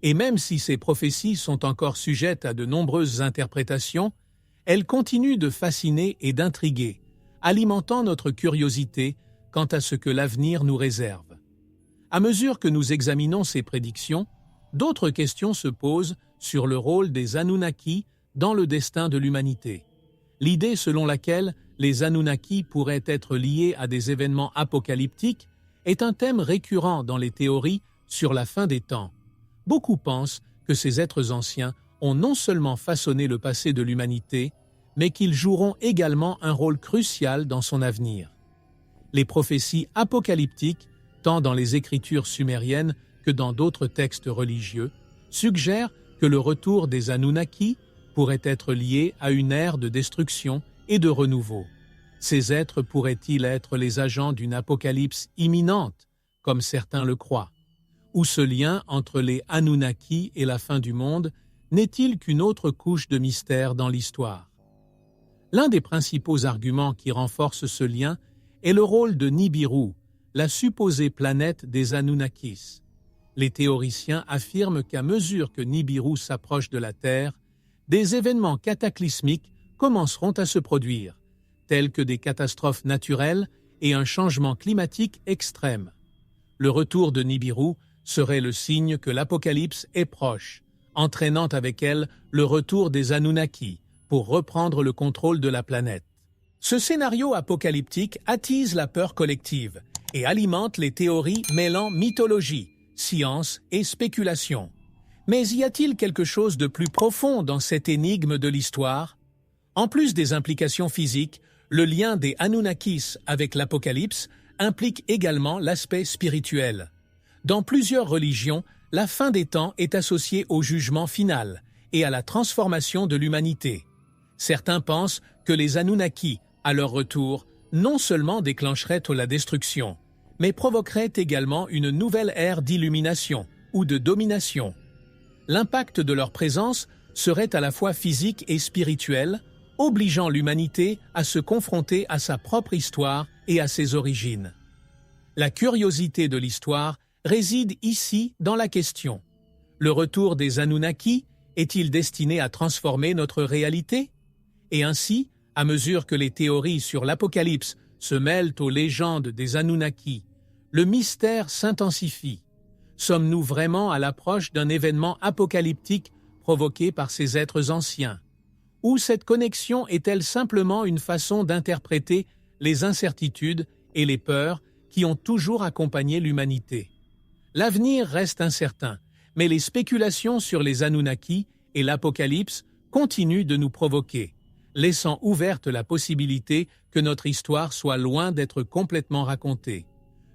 A: Et même si ces prophéties sont encore sujettes à de nombreuses interprétations, elles continuent de fasciner et d'intriguer, alimentant notre curiosité quant à ce que l'avenir nous réserve. À mesure que nous examinons ces prédictions, d'autres questions se posent sur le rôle des Anunnaki dans le destin de l'humanité. L'idée selon laquelle les Anunnaki pourraient être liés à des événements apocalyptiques est un thème récurrent dans les théories sur la fin des temps. Beaucoup pensent que ces êtres anciens ont non seulement façonné le passé de l'humanité, mais qu'ils joueront également un rôle crucial dans son avenir. Les prophéties apocalyptiques, tant dans les écritures sumériennes que dans d'autres textes religieux, suggèrent que le retour des Anunnaki pourrait être lié à une ère de destruction et de renouveau. Ces êtres pourraient-ils être les agents d'une apocalypse imminente, comme certains le croient? Ou ce lien entre les Anunnaki et la fin du monde n'est-il qu'une autre couche de mystère dans l'histoire? L'un des principaux arguments qui renforce ce lien est le rôle de Nibiru, la supposée planète des Anunnakis. Les théoriciens affirment qu'à mesure que Nibiru s'approche de la Terre, des événements cataclysmiques commenceront à se produire, tels que des catastrophes naturelles et un changement climatique extrême. Le retour de Nibiru serait le signe que l'apocalypse est proche, entraînant avec elle le retour des Anunnaki pour reprendre le contrôle de la planète. Ce scénario apocalyptique attise la peur collective et alimente les théories mêlant mythologie, science et spéculation. Mais y a-t-il quelque chose de plus profond dans cette énigme de l'histoire? En plus des implications physiques, le lien des Anunnakis avec l'Apocalypse implique également l'aspect spirituel. Dans plusieurs religions, la fin des temps est associée au jugement final et à la transformation de l'humanité. Certains pensent que les Anunnaki, à leur retour, non seulement déclencheraient la destruction, mais provoqueraient également une nouvelle ère d'illumination ou de domination. L'impact de leur présence serait à la fois physique et spirituel, obligeant l'humanité à se confronter à sa propre histoire et à ses origines. La curiosité de l'histoire réside ici dans la question. Le retour des Anunnaki est-il destiné à transformer notre réalité? Et ainsi, à mesure que les théories sur l'Apocalypse se mêlent aux légendes des Anunnaki, le mystère s'intensifie. Sommes-nous vraiment à l'approche d'un événement apocalyptique provoqué par ces êtres anciens? Ou cette connexion est-elle simplement une façon d'interpréter les incertitudes et les peurs qui ont toujours accompagné l'humanité? L'avenir reste incertain, mais les spéculations sur les Anunnaki et l'Apocalypse continuent de nous provoquer, laissant ouverte la possibilité que notre histoire soit loin d'être complètement racontée.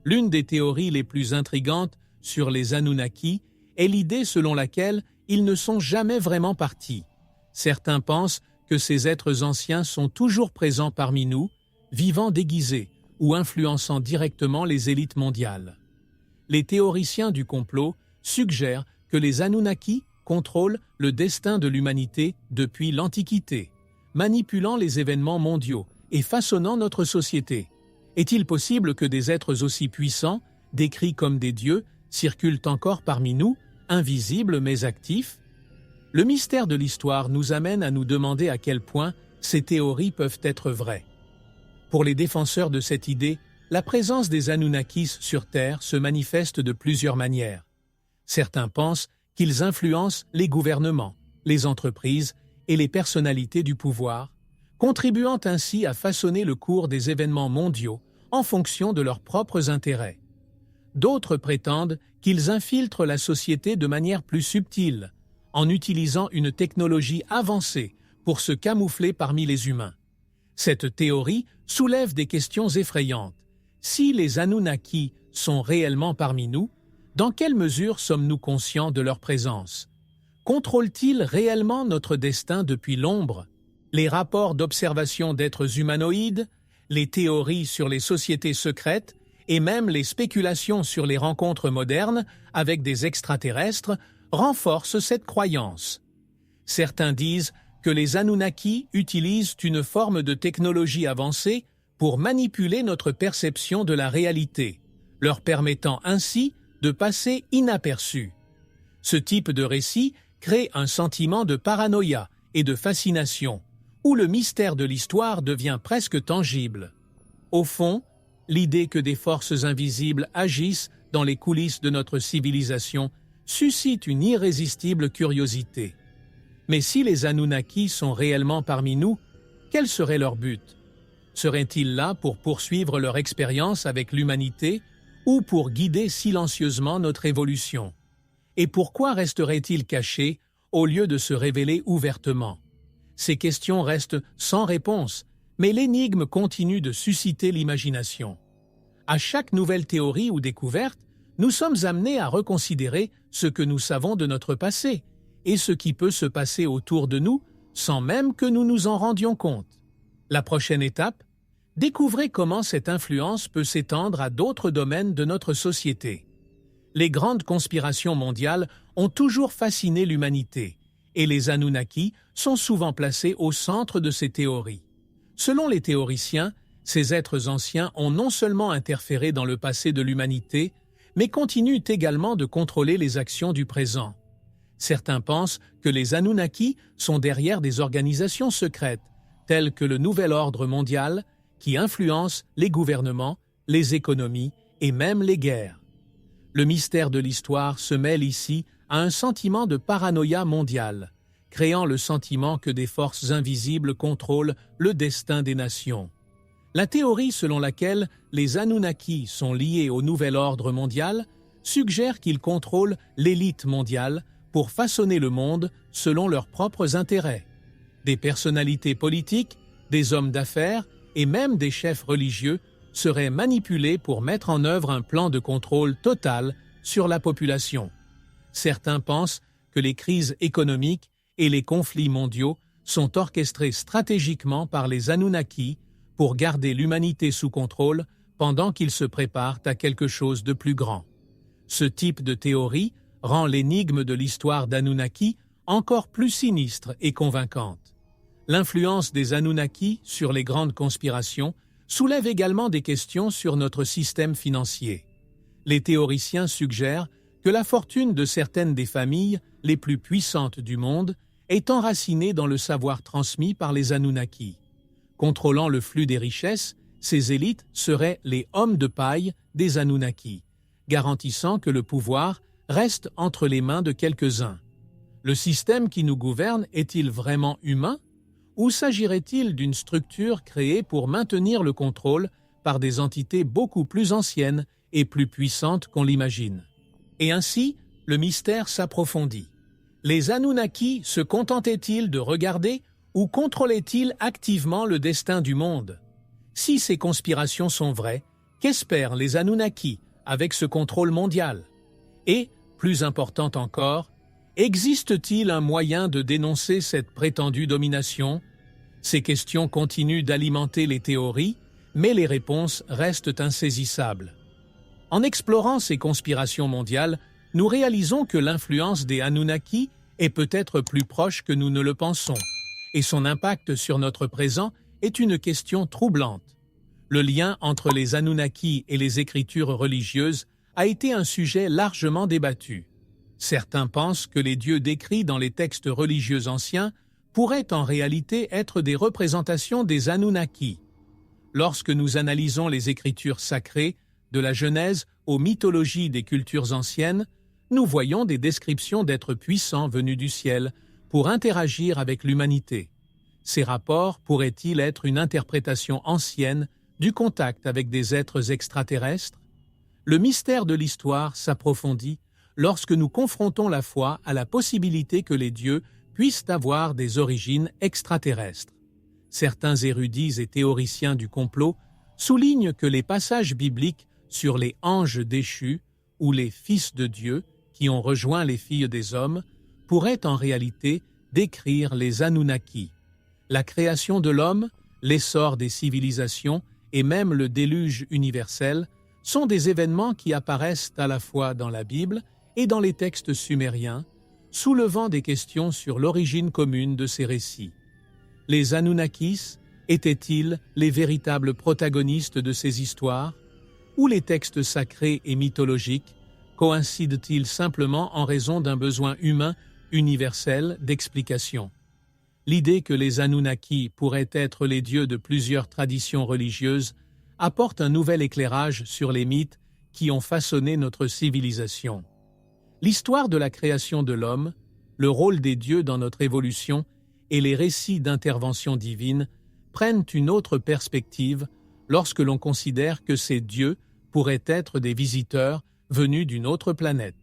A: L'une des théories les plus intrigantes sur les Anunnaki est l'idée selon laquelle ils ne sont jamais vraiment partis. Certains pensent que ces êtres anciens sont toujours présents parmi nous, vivant déguisés ou influençant directement les élites mondiales. Les théoriciens du complot suggèrent que les Anunnaki contrôlent le destin de l'humanité depuis l'Antiquité, manipulant les événements mondiaux et façonnant notre société. Est-il possible que des êtres aussi puissants, décrits comme des dieux, circulent encore parmi nous, invisibles mais actifs? Le mystère de l'histoire nous amène à nous demander à quel point ces théories peuvent être vraies. Pour les défenseurs de cette idée, la présence des Anunnakis sur Terre se manifeste de plusieurs manières. Certains pensent qu'ils influencent les gouvernements, les entreprises et les personnalités du pouvoir, contribuant ainsi à façonner le cours des événements mondiaux en fonction de leurs propres intérêts. D'autres prétendent qu'ils infiltrent la société de manière plus subtile, en utilisant une technologie avancée pour se camoufler parmi les humains. Cette théorie soulève des questions effrayantes. Si les Anunnaki sont réellement parmi nous, dans quelle mesure sommes-nous conscients de leur présence? Contrôlent-ils réellement notre destin depuis l'ombre? Les rapports d'observation d'êtres humanoïdes, les théories sur les sociétés secrètes et même les spéculations sur les rencontres modernes avec des extraterrestres renforcent cette croyance. Certains disent que les Anunnaki utilisent une forme de technologie avancée pour manipuler notre perception de la réalité, leur permettant ainsi de passer inaperçus. Ce type de récit crée un sentiment de paranoïa et de fascination, où le mystère de l'histoire devient presque tangible. Au fond, l'idée que des forces invisibles agissent dans les coulisses de notre civilisation suscite une irrésistible curiosité. Mais si les Anunnaki sont réellement parmi nous, quel serait leur but? Seraient-ils là pour poursuivre leur expérience avec l'humanité ou pour guider silencieusement notre évolution? Et pourquoi resteraient-ils cachés au lieu de se révéler ouvertement? Ces questions restent sans réponse, mais l'énigme continue de susciter l'imagination. À chaque nouvelle théorie ou découverte, nous sommes amenés à reconsidérer ce que nous savons de notre passé et ce qui peut se passer autour de nous sans même que nous nous en rendions compte. La prochaine étape? Découvrez comment cette influence peut s'étendre à d'autres domaines de notre société. Les grandes conspirations mondiales ont toujours fasciné l'humanité, et les Anunnaki sont souvent placés au centre de ces théories. Selon les théoriciens, ces êtres anciens ont non seulement interféré dans le passé de l'humanité, mais continuent également de contrôler les actions du présent. Certains pensent que les Anunnaki sont derrière des organisations secrètes, telles que le Nouvel Ordre mondial, qui influencent les gouvernements, les économies et même les guerres. Le mystère de l'histoire se mêle ici à un sentiment de paranoïa mondiale, créant le sentiment que des forces invisibles contrôlent le destin des nations. La théorie selon laquelle les Anunnaki sont liés au Nouvel Ordre mondial suggère qu'ils contrôlent l'élite mondiale pour façonner le monde selon leurs propres intérêts. Des personnalités politiques, des hommes d'affaires et même des chefs religieux seraient manipulés pour mettre en œuvre un plan de contrôle total sur la population. Certains pensent que les crises économiques et les conflits mondiaux sont orchestrés stratégiquement par les Anunnaki pour garder l'humanité sous contrôle pendant qu'ils se préparent à quelque chose de plus grand. Ce type de théorie rend l'énigme de l'histoire d'Anunnaki encore plus sinistre et convaincante. L'influence des Anunnaki sur les grandes conspirations soulève également des questions sur notre système financier. Les théoriciens suggèrent que la fortune de certaines des familles les plus puissantes du monde est enracinée dans le savoir transmis par les Anunnaki. Contrôlant le flux des richesses, ces élites seraient les hommes de paille des Anunnaki, garantissant que le pouvoir reste entre les mains de quelques-uns. Le système qui nous gouverne est-il vraiment humain? Ou s'agirait-il d'une structure créée pour maintenir le contrôle par des entités beaucoup plus anciennes et plus puissantes qu'on l'imagine? Et ainsi, le mystère s'approfondit. Les Anunnaki se contentaient-ils de regarder ou contrôlaient-ils activement le destin du monde? Si ces conspirations sont vraies, qu'espèrent les Anunnaki avec ce contrôle mondial? Et, plus important encore, existe-t-il un moyen de dénoncer cette prétendue domination? Ces questions continuent d'alimenter les théories, mais les réponses restent insaisissables. En explorant ces conspirations mondiales, nous réalisons que l'influence des Anunnaki est peut-être plus proche que nous ne le pensons, et son impact sur notre présent est une question troublante. Le lien entre les Anunnaki et les écritures religieuses a été un sujet largement débattu. Certains pensent que les dieux décrits dans les textes religieux anciens pourraient en réalité être des représentations des Anunnaki. Lorsque nous analysons les écritures sacrées, de la Genèse aux mythologies des cultures anciennes, nous voyons des descriptions d'êtres puissants venus du ciel pour interagir avec l'humanité. Ces rapports pourraient-ils être une interprétation ancienne du contact avec des êtres extraterrestres? Le mystère de l'histoire s'approfondit lorsque nous confrontons la foi à la possibilité que les dieux puissent avoir des origines extraterrestres. Certains érudits et théoriciens du complot soulignent que les passages bibliques sur les anges déchus ou les fils de Dieu qui ont rejoint les filles des hommes pourraient en réalité décrire les Anunnaki. La création de l'homme, l'essor des civilisations et même le déluge universel sont des événements qui apparaissent à la fois dans la Bible et dans les textes sumériens, soulevant des questions sur l'origine commune de ces récits. Les Anunnakis étaient-ils les véritables protagonistes de ces histoires? Ou les textes sacrés et mythologiques coïncident-ils simplement en raison d'un besoin humain universel d'explication? L'idée que les Anunnaki pourraient être les dieux de plusieurs traditions religieuses apporte un nouvel éclairage sur les mythes qui ont façonné notre civilisation. L'histoire de la création de l'homme, le rôle des dieux dans notre évolution et les récits d'intervention divine prennent une autre perspective lorsque l'on considère que ces dieux pourraient être des visiteurs venus d'une autre planète.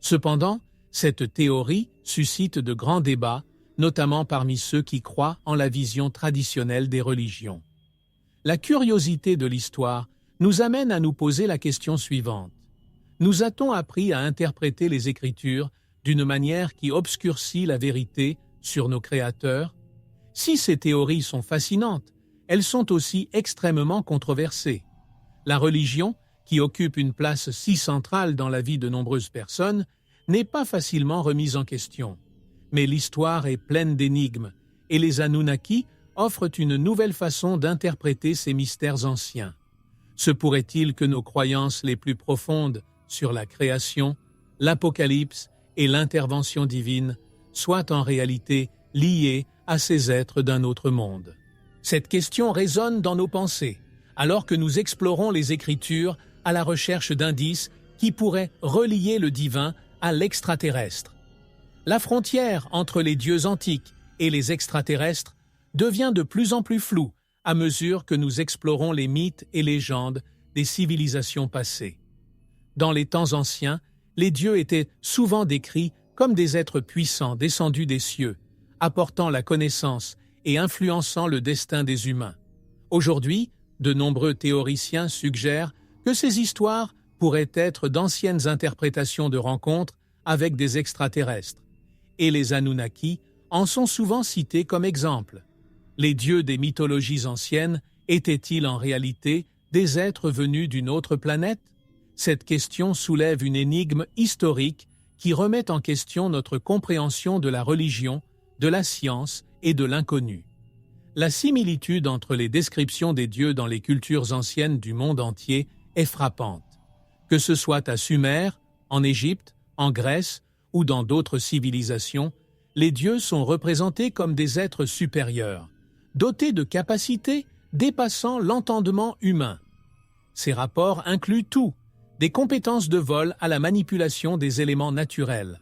A: Cependant, cette théorie suscite de grands débats, notamment parmi ceux qui croient en la vision traditionnelle des religions. La curiosité de l'histoire nous amène à nous poser la question suivante. Nous a-t-on appris à interpréter les Écritures d'une manière qui obscurcit la vérité sur nos créateurs? Si ces théories sont fascinantes, elles sont aussi extrêmement controversées. La religion, qui occupe une place si centrale dans la vie de nombreuses personnes, n'est pas facilement remise en question. Mais l'histoire est pleine d'énigmes, et les Anunnaki offrent une nouvelle façon d'interpréter ces mystères anciens. Se pourrait-il que nos croyances les plus profondes sur la création, l'Apocalypse et l'intervention divine soient en réalité liées à ces êtres d'un autre monde? Cette question résonne dans nos pensées, alors que nous explorons les Écritures à la recherche d'indices qui pourraient relier le divin à l'extraterrestre. La frontière entre les dieux antiques et les extraterrestres devient de plus en plus floue à mesure que nous explorons les mythes et légendes des civilisations passées. Dans les temps anciens, les dieux étaient souvent décrits comme des êtres puissants descendus des cieux, apportant la connaissance et influençant le destin des humains. Aujourd'hui, de nombreux théoriciens suggèrent que ces histoires pourraient être d'anciennes interprétations de rencontres avec des extraterrestres, et les Anunnaki en sont souvent cités comme exemple. Les dieux des mythologies anciennes étaient-ils en réalité des êtres venus d'une autre planète? Cette question soulève une énigme historique qui remet en question notre compréhension de la religion, de la science et de l'inconnu. La similitude entre les descriptions des dieux dans les cultures anciennes du monde entier est frappante. Que ce soit à Sumer, en Égypte, en Grèce ou dans d'autres civilisations, les dieux sont représentés comme des êtres supérieurs, dotés de capacités dépassant l'entendement humain. Ces rapports incluent tout, des compétences de vol à la manipulation des éléments naturels.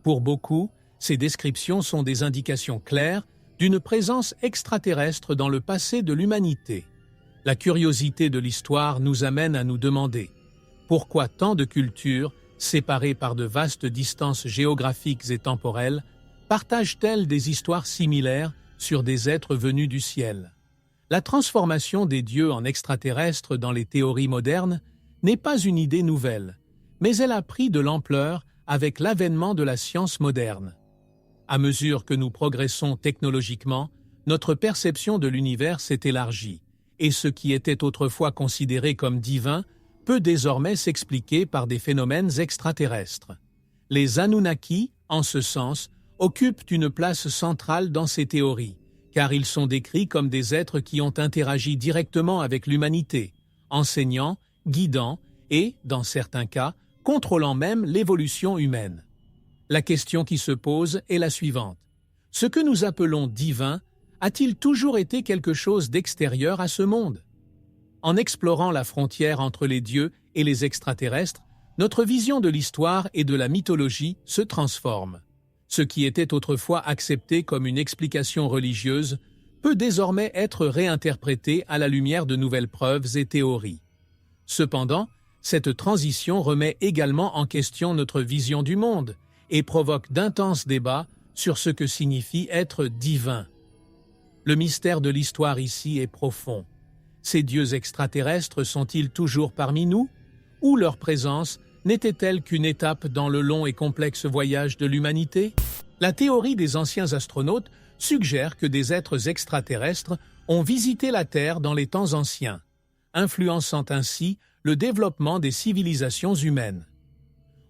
A: Pour beaucoup, ces descriptions sont des indications claires d'une présence extraterrestre dans le passé de l'humanité. La curiosité de l'histoire nous amène à nous demander pourquoi tant de cultures, séparées par de vastes distances géographiques et temporelles, partagent-elles des histoires similaires sur des êtres venus du ciel? La transformation des dieux en extraterrestres dans les théories modernes n'est pas une idée nouvelle, mais elle a pris de l'ampleur avec l'avènement de la science moderne. À mesure que nous progressons technologiquement, notre perception de l'univers s'est élargie, et ce qui était autrefois considéré comme divin peut désormais s'expliquer par des phénomènes extraterrestres. Les Anunnaki, en ce sens, occupent une place centrale dans ces théories, car ils sont décrits comme des êtres qui ont interagi directement avec l'humanité, enseignant, guidant et, dans certains cas, contrôlant même l'évolution humaine. La question qui se pose est la suivante. Ce que nous appelons divin a-t-il toujours été quelque chose d'extérieur à ce monde? En explorant la frontière entre les dieux et les extraterrestres, notre vision de l'histoire et de la mythologie se transforme. Ce qui était autrefois accepté comme une explication religieuse peut désormais être réinterprété à la lumière de nouvelles preuves et théories. Cependant, cette transition remet également en question notre vision du monde et provoque d'intenses débats sur ce que signifie être divin. Le mystère de l'histoire ici est profond. Ces dieux extraterrestres sont-ils toujours parmi nous? Ou leur présence n'était-elle qu'une étape dans le long et complexe voyage de l'humanité? La théorie des anciens astronautes suggère que des êtres extraterrestres ont visité la Terre dans les temps anciens, influençant ainsi le développement des civilisations humaines.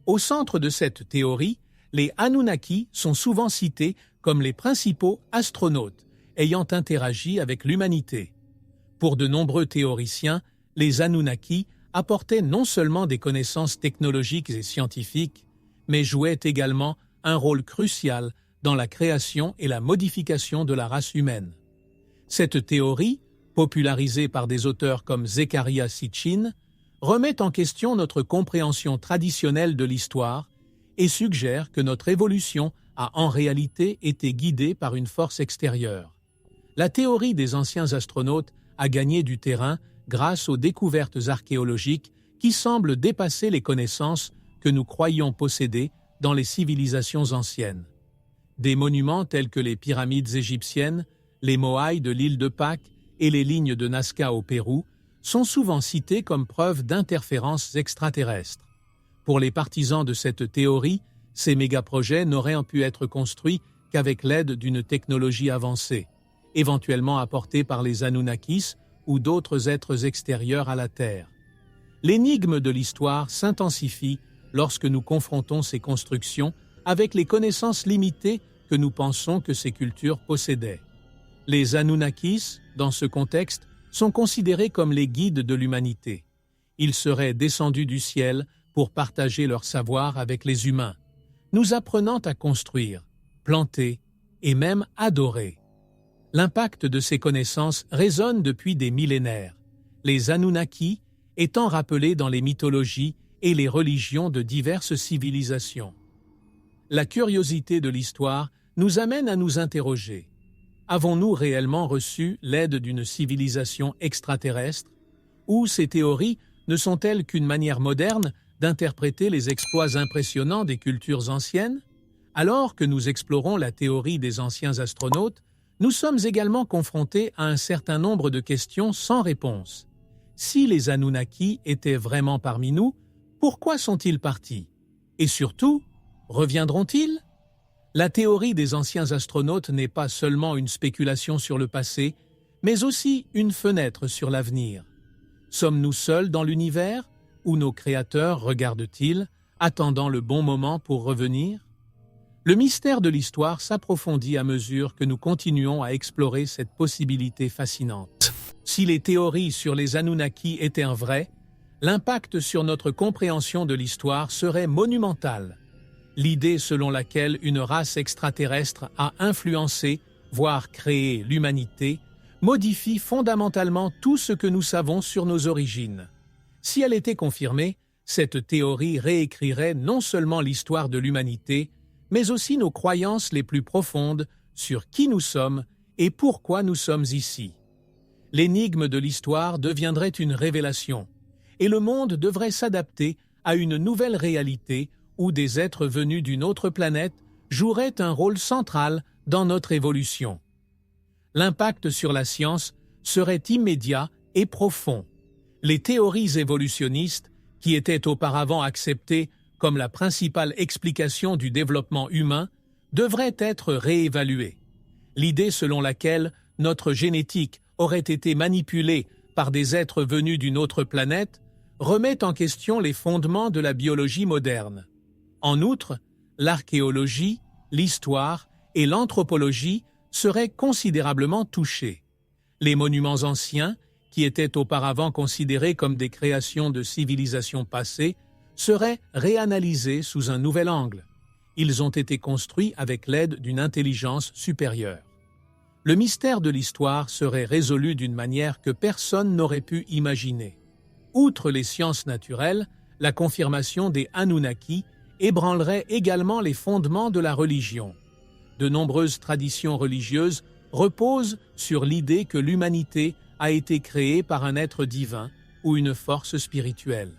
A: Au centre de cette théorie, les Anunnaki sont souvent cités comme les principaux astronautes ayant interagi avec l'humanité. Pour de nombreux théoriciens, les Anunnaki apportaient non seulement des connaissances technologiques et scientifiques, mais jouaient également un rôle crucial dans la création et la modification de la race humaine. Cette théorie, popularisée par des auteurs comme Zecharia Sitchin, remet en question notre compréhension traditionnelle de l'histoire et suggère que notre évolution a en réalité été guidée par une force extérieure. La théorie des anciens astronautes a gagné du terrain grâce aux découvertes archéologiques qui semblent dépasser les connaissances que nous croyions posséder dans les civilisations anciennes. Des monuments tels que les pyramides égyptiennes, les moaïs de l'île de Pâques et les lignes de Nazca au Pérou sont souvent cités comme preuve d'interférences extraterrestres. Pour les partisans de cette théorie, ces mégaprojets n'auraient pu être construits qu'avec l'aide d'une technologie avancée, éventuellement apportée par les Anunnakis ou d'autres êtres extérieurs à la Terre. L'énigme de l'histoire s'intensifie lorsque nous confrontons ces constructions avec les connaissances limitées que nous pensons que ces cultures possédaient. Les Anunnakis, dans ce contexte, sont considérés comme les guides de l'humanité. Ils seraient descendus du ciel pour partager leur savoir avec les humains, nous apprenant à construire, planter et même adorer. L'impact de ces connaissances résonne depuis des millénaires, les Anunnakis étant rappelés dans les mythologies et les religions de diverses civilisations. La curiosité de l'histoire nous amène à nous interroger. Avons-nous réellement reçu l'aide d'une civilisation extraterrestre? Ou ces théories ne sont-elles qu'une manière moderne d'interpréter les exploits impressionnants des cultures anciennes? Alors que nous explorons la théorie des anciens astronautes, nous sommes également confrontés à un certain nombre de questions sans réponse. Si les Anunnakis étaient vraiment parmi nous, pourquoi sont-ils partis? Et surtout, reviendront-ils? La théorie des anciens astronautes n'est pas seulement une spéculation sur le passé, mais aussi une fenêtre sur l'avenir. Sommes-nous seuls dans l'univers, ou nos créateurs regardent-ils, attendant le bon moment pour revenir? Le mystère de l'histoire s'approfondit à mesure que nous continuons à explorer cette possibilité fascinante. Si les théories sur les Anunnakis étaient vraies, l'impact sur notre compréhension de l'histoire serait monumental. L'idée selon laquelle une race extraterrestre a influencé, voire créé l'humanité, modifie fondamentalement tout ce que nous savons sur nos origines. Si elle était confirmée, cette théorie réécrirait non seulement l'histoire de l'humanité, mais aussi nos croyances les plus profondes sur qui nous sommes et pourquoi nous sommes ici. L'énigme de l'histoire deviendrait une révélation, et le monde devrait s'adapter à une nouvelle réalité où des êtres venus d'une autre planète joueraient un rôle central dans notre évolution. L'impact sur la science serait immédiat et profond. Les théories évolutionnistes, qui étaient auparavant acceptées comme la principale explication du développement humain, devraient être réévaluées. L'idée selon laquelle notre génétique aurait été manipulée par des êtres venus d'une autre planète remet en question les fondements de la biologie moderne. En outre, l'archéologie, l'histoire et l'anthropologie seraient considérablement touchées. Les monuments anciens, qui étaient auparavant considérés comme des créations de civilisations passées, seraient réanalysés sous un nouvel angle. Ils ont été construits avec l'aide d'une intelligence supérieure. Le mystère de l'histoire serait résolu d'une manière que personne n'aurait pu imaginer. Outre les sciences naturelles, la confirmation des Anunnakis ébranlerait également les fondements de la religion. De nombreuses traditions religieuses reposent sur l'idée que l'humanité a été créée par un être divin ou une force spirituelle.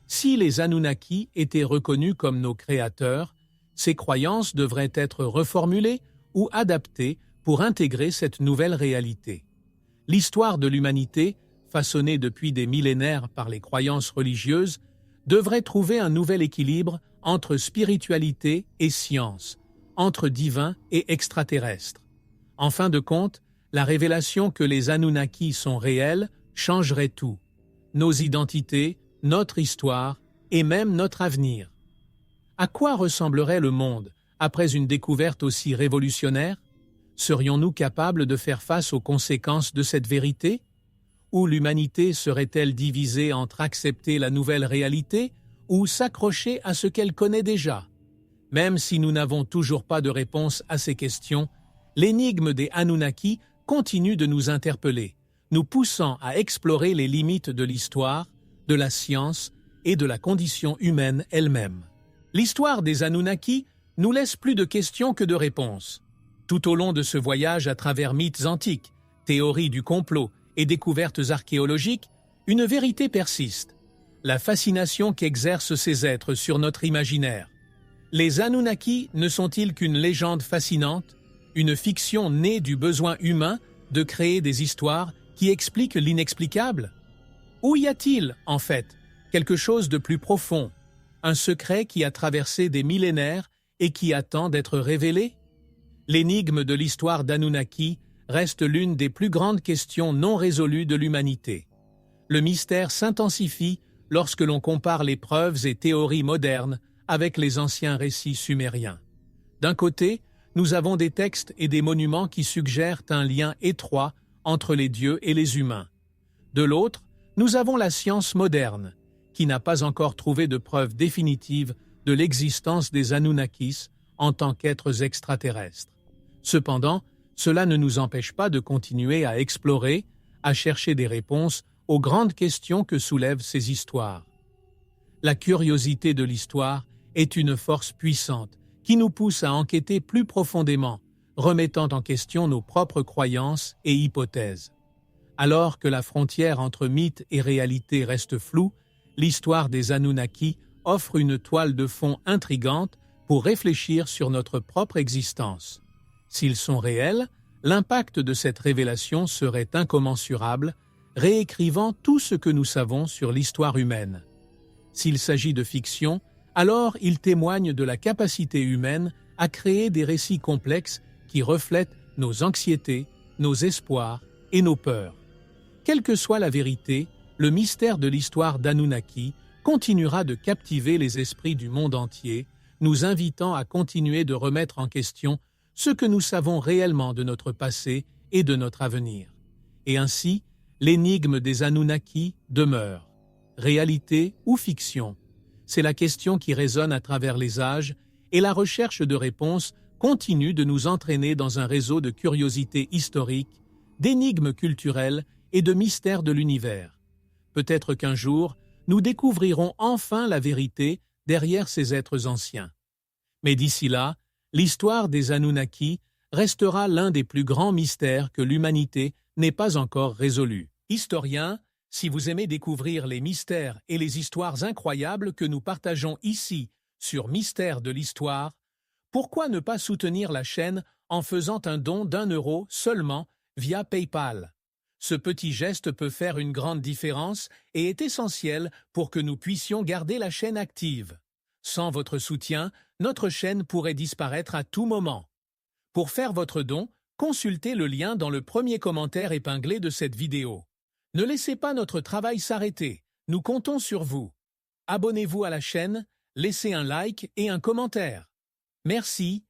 A: Si les Anunnakis étaient reconnus comme nos créateurs, ces croyances devraient être reformulées ou adaptées pour intégrer cette nouvelle réalité. L'histoire de l'humanité, façonnée depuis des millénaires par les croyances religieuses, devrait trouver un nouvel équilibre entre spiritualité et science, entre divin et extraterrestre. En fin de compte, la révélation que les Anunnakis sont réels changerait tout. Nos identités, notre histoire et même notre avenir. À quoi ressemblerait le monde après une découverte aussi révolutionnaire? Serions-nous capables de faire face aux conséquences de cette vérité? Ou l'humanité serait-elle divisée entre accepter la nouvelle réalité ou s'accrocher à ce qu'elle connaît déjà? Même si nous n'avons toujours pas de réponse à ces questions, l'énigme des Anunnakis continue de nous interpeller, nous poussant à explorer les limites de l'histoire, de la science et de la condition humaine elle-même. L'histoire des Anunnakis nous laisse plus de questions que de réponses. Tout au long de ce voyage à travers mythes antiques, théories du complot et découvertes archéologiques, une vérité persiste, la fascination qu'exercent ces êtres sur notre imaginaire. Les Anunnakis ne sont-ils qu'une légende fascinante, une fiction née du besoin humain de créer des histoires qui expliquent l'inexplicable? Ou y a-t-il, en fait, quelque chose de plus profond, un secret qui a traversé des millénaires et qui attend d'être révélé? L'énigme de l'histoire d'Anunnaki reste l'une des plus grandes questions non résolues de l'humanité. Le mystère s'intensifie lorsque l'on compare les preuves et théories modernes avec les anciens récits sumériens. D'un côté, nous avons des textes et des monuments qui suggèrent un lien étroit entre les dieux et les humains. De l'autre, nous avons la science moderne, qui n'a pas encore trouvé de preuve définitive de l'existence des Anunnakis en tant qu'êtres extraterrestres. Cependant, cela ne nous empêche pas de continuer à explorer, à chercher des réponses aux grandes questions que soulèvent ces histoires. La curiosité de l'histoire est une force puissante qui nous pousse à enquêter plus profondément, remettant en question nos propres croyances et hypothèses. Alors que la frontière entre mythe et réalité reste floue, l'histoire des Anunnaki offre une toile de fond intrigante pour réfléchir sur notre propre existence. S'ils sont réels, l'impact de cette révélation serait incommensurable, réécrivant tout ce que nous savons sur l'histoire humaine. S'il s'agit de fiction, alors il témoigne de la capacité humaine à créer des récits complexes qui reflètent nos anxiétés, nos espoirs et nos peurs. Quelle que soit la vérité, le mystère de l'histoire d'Anunnaki continuera de captiver les esprits du monde entier, nous invitant à continuer de remettre en question ce que nous savons réellement de notre passé et de notre avenir. Et ainsi, l'énigme des Anunnaki demeure. Réalité ou fiction? C'est la question qui résonne à travers les âges et la recherche de réponses continue de nous entraîner dans un réseau de curiosités historiques, d'énigmes culturelles et de mystères de l'univers. Peut-être qu'un jour, nous découvrirons enfin la vérité derrière ces êtres anciens. Mais d'ici là, l'histoire des Anunnaki restera l'un des plus grands mystères que l'humanité n'ait pas encore résolu. Historiens, si vous aimez découvrir les mystères et les histoires incroyables que nous partageons ici sur Mystères de l'Histoire, pourquoi ne pas soutenir la chaîne en faisant un don d'1 € seulement via PayPal? Ce petit geste peut faire une grande différence et est essentiel pour que nous puissions garder la chaîne active. Sans votre soutien, notre chaîne pourrait disparaître à tout moment. Pour faire votre don, consultez le lien dans le premier commentaire épinglé de cette vidéo. Ne laissez pas notre travail s'arrêter, nous comptons sur vous. Abonnez-vous à la chaîne, laissez un like et un commentaire. Merci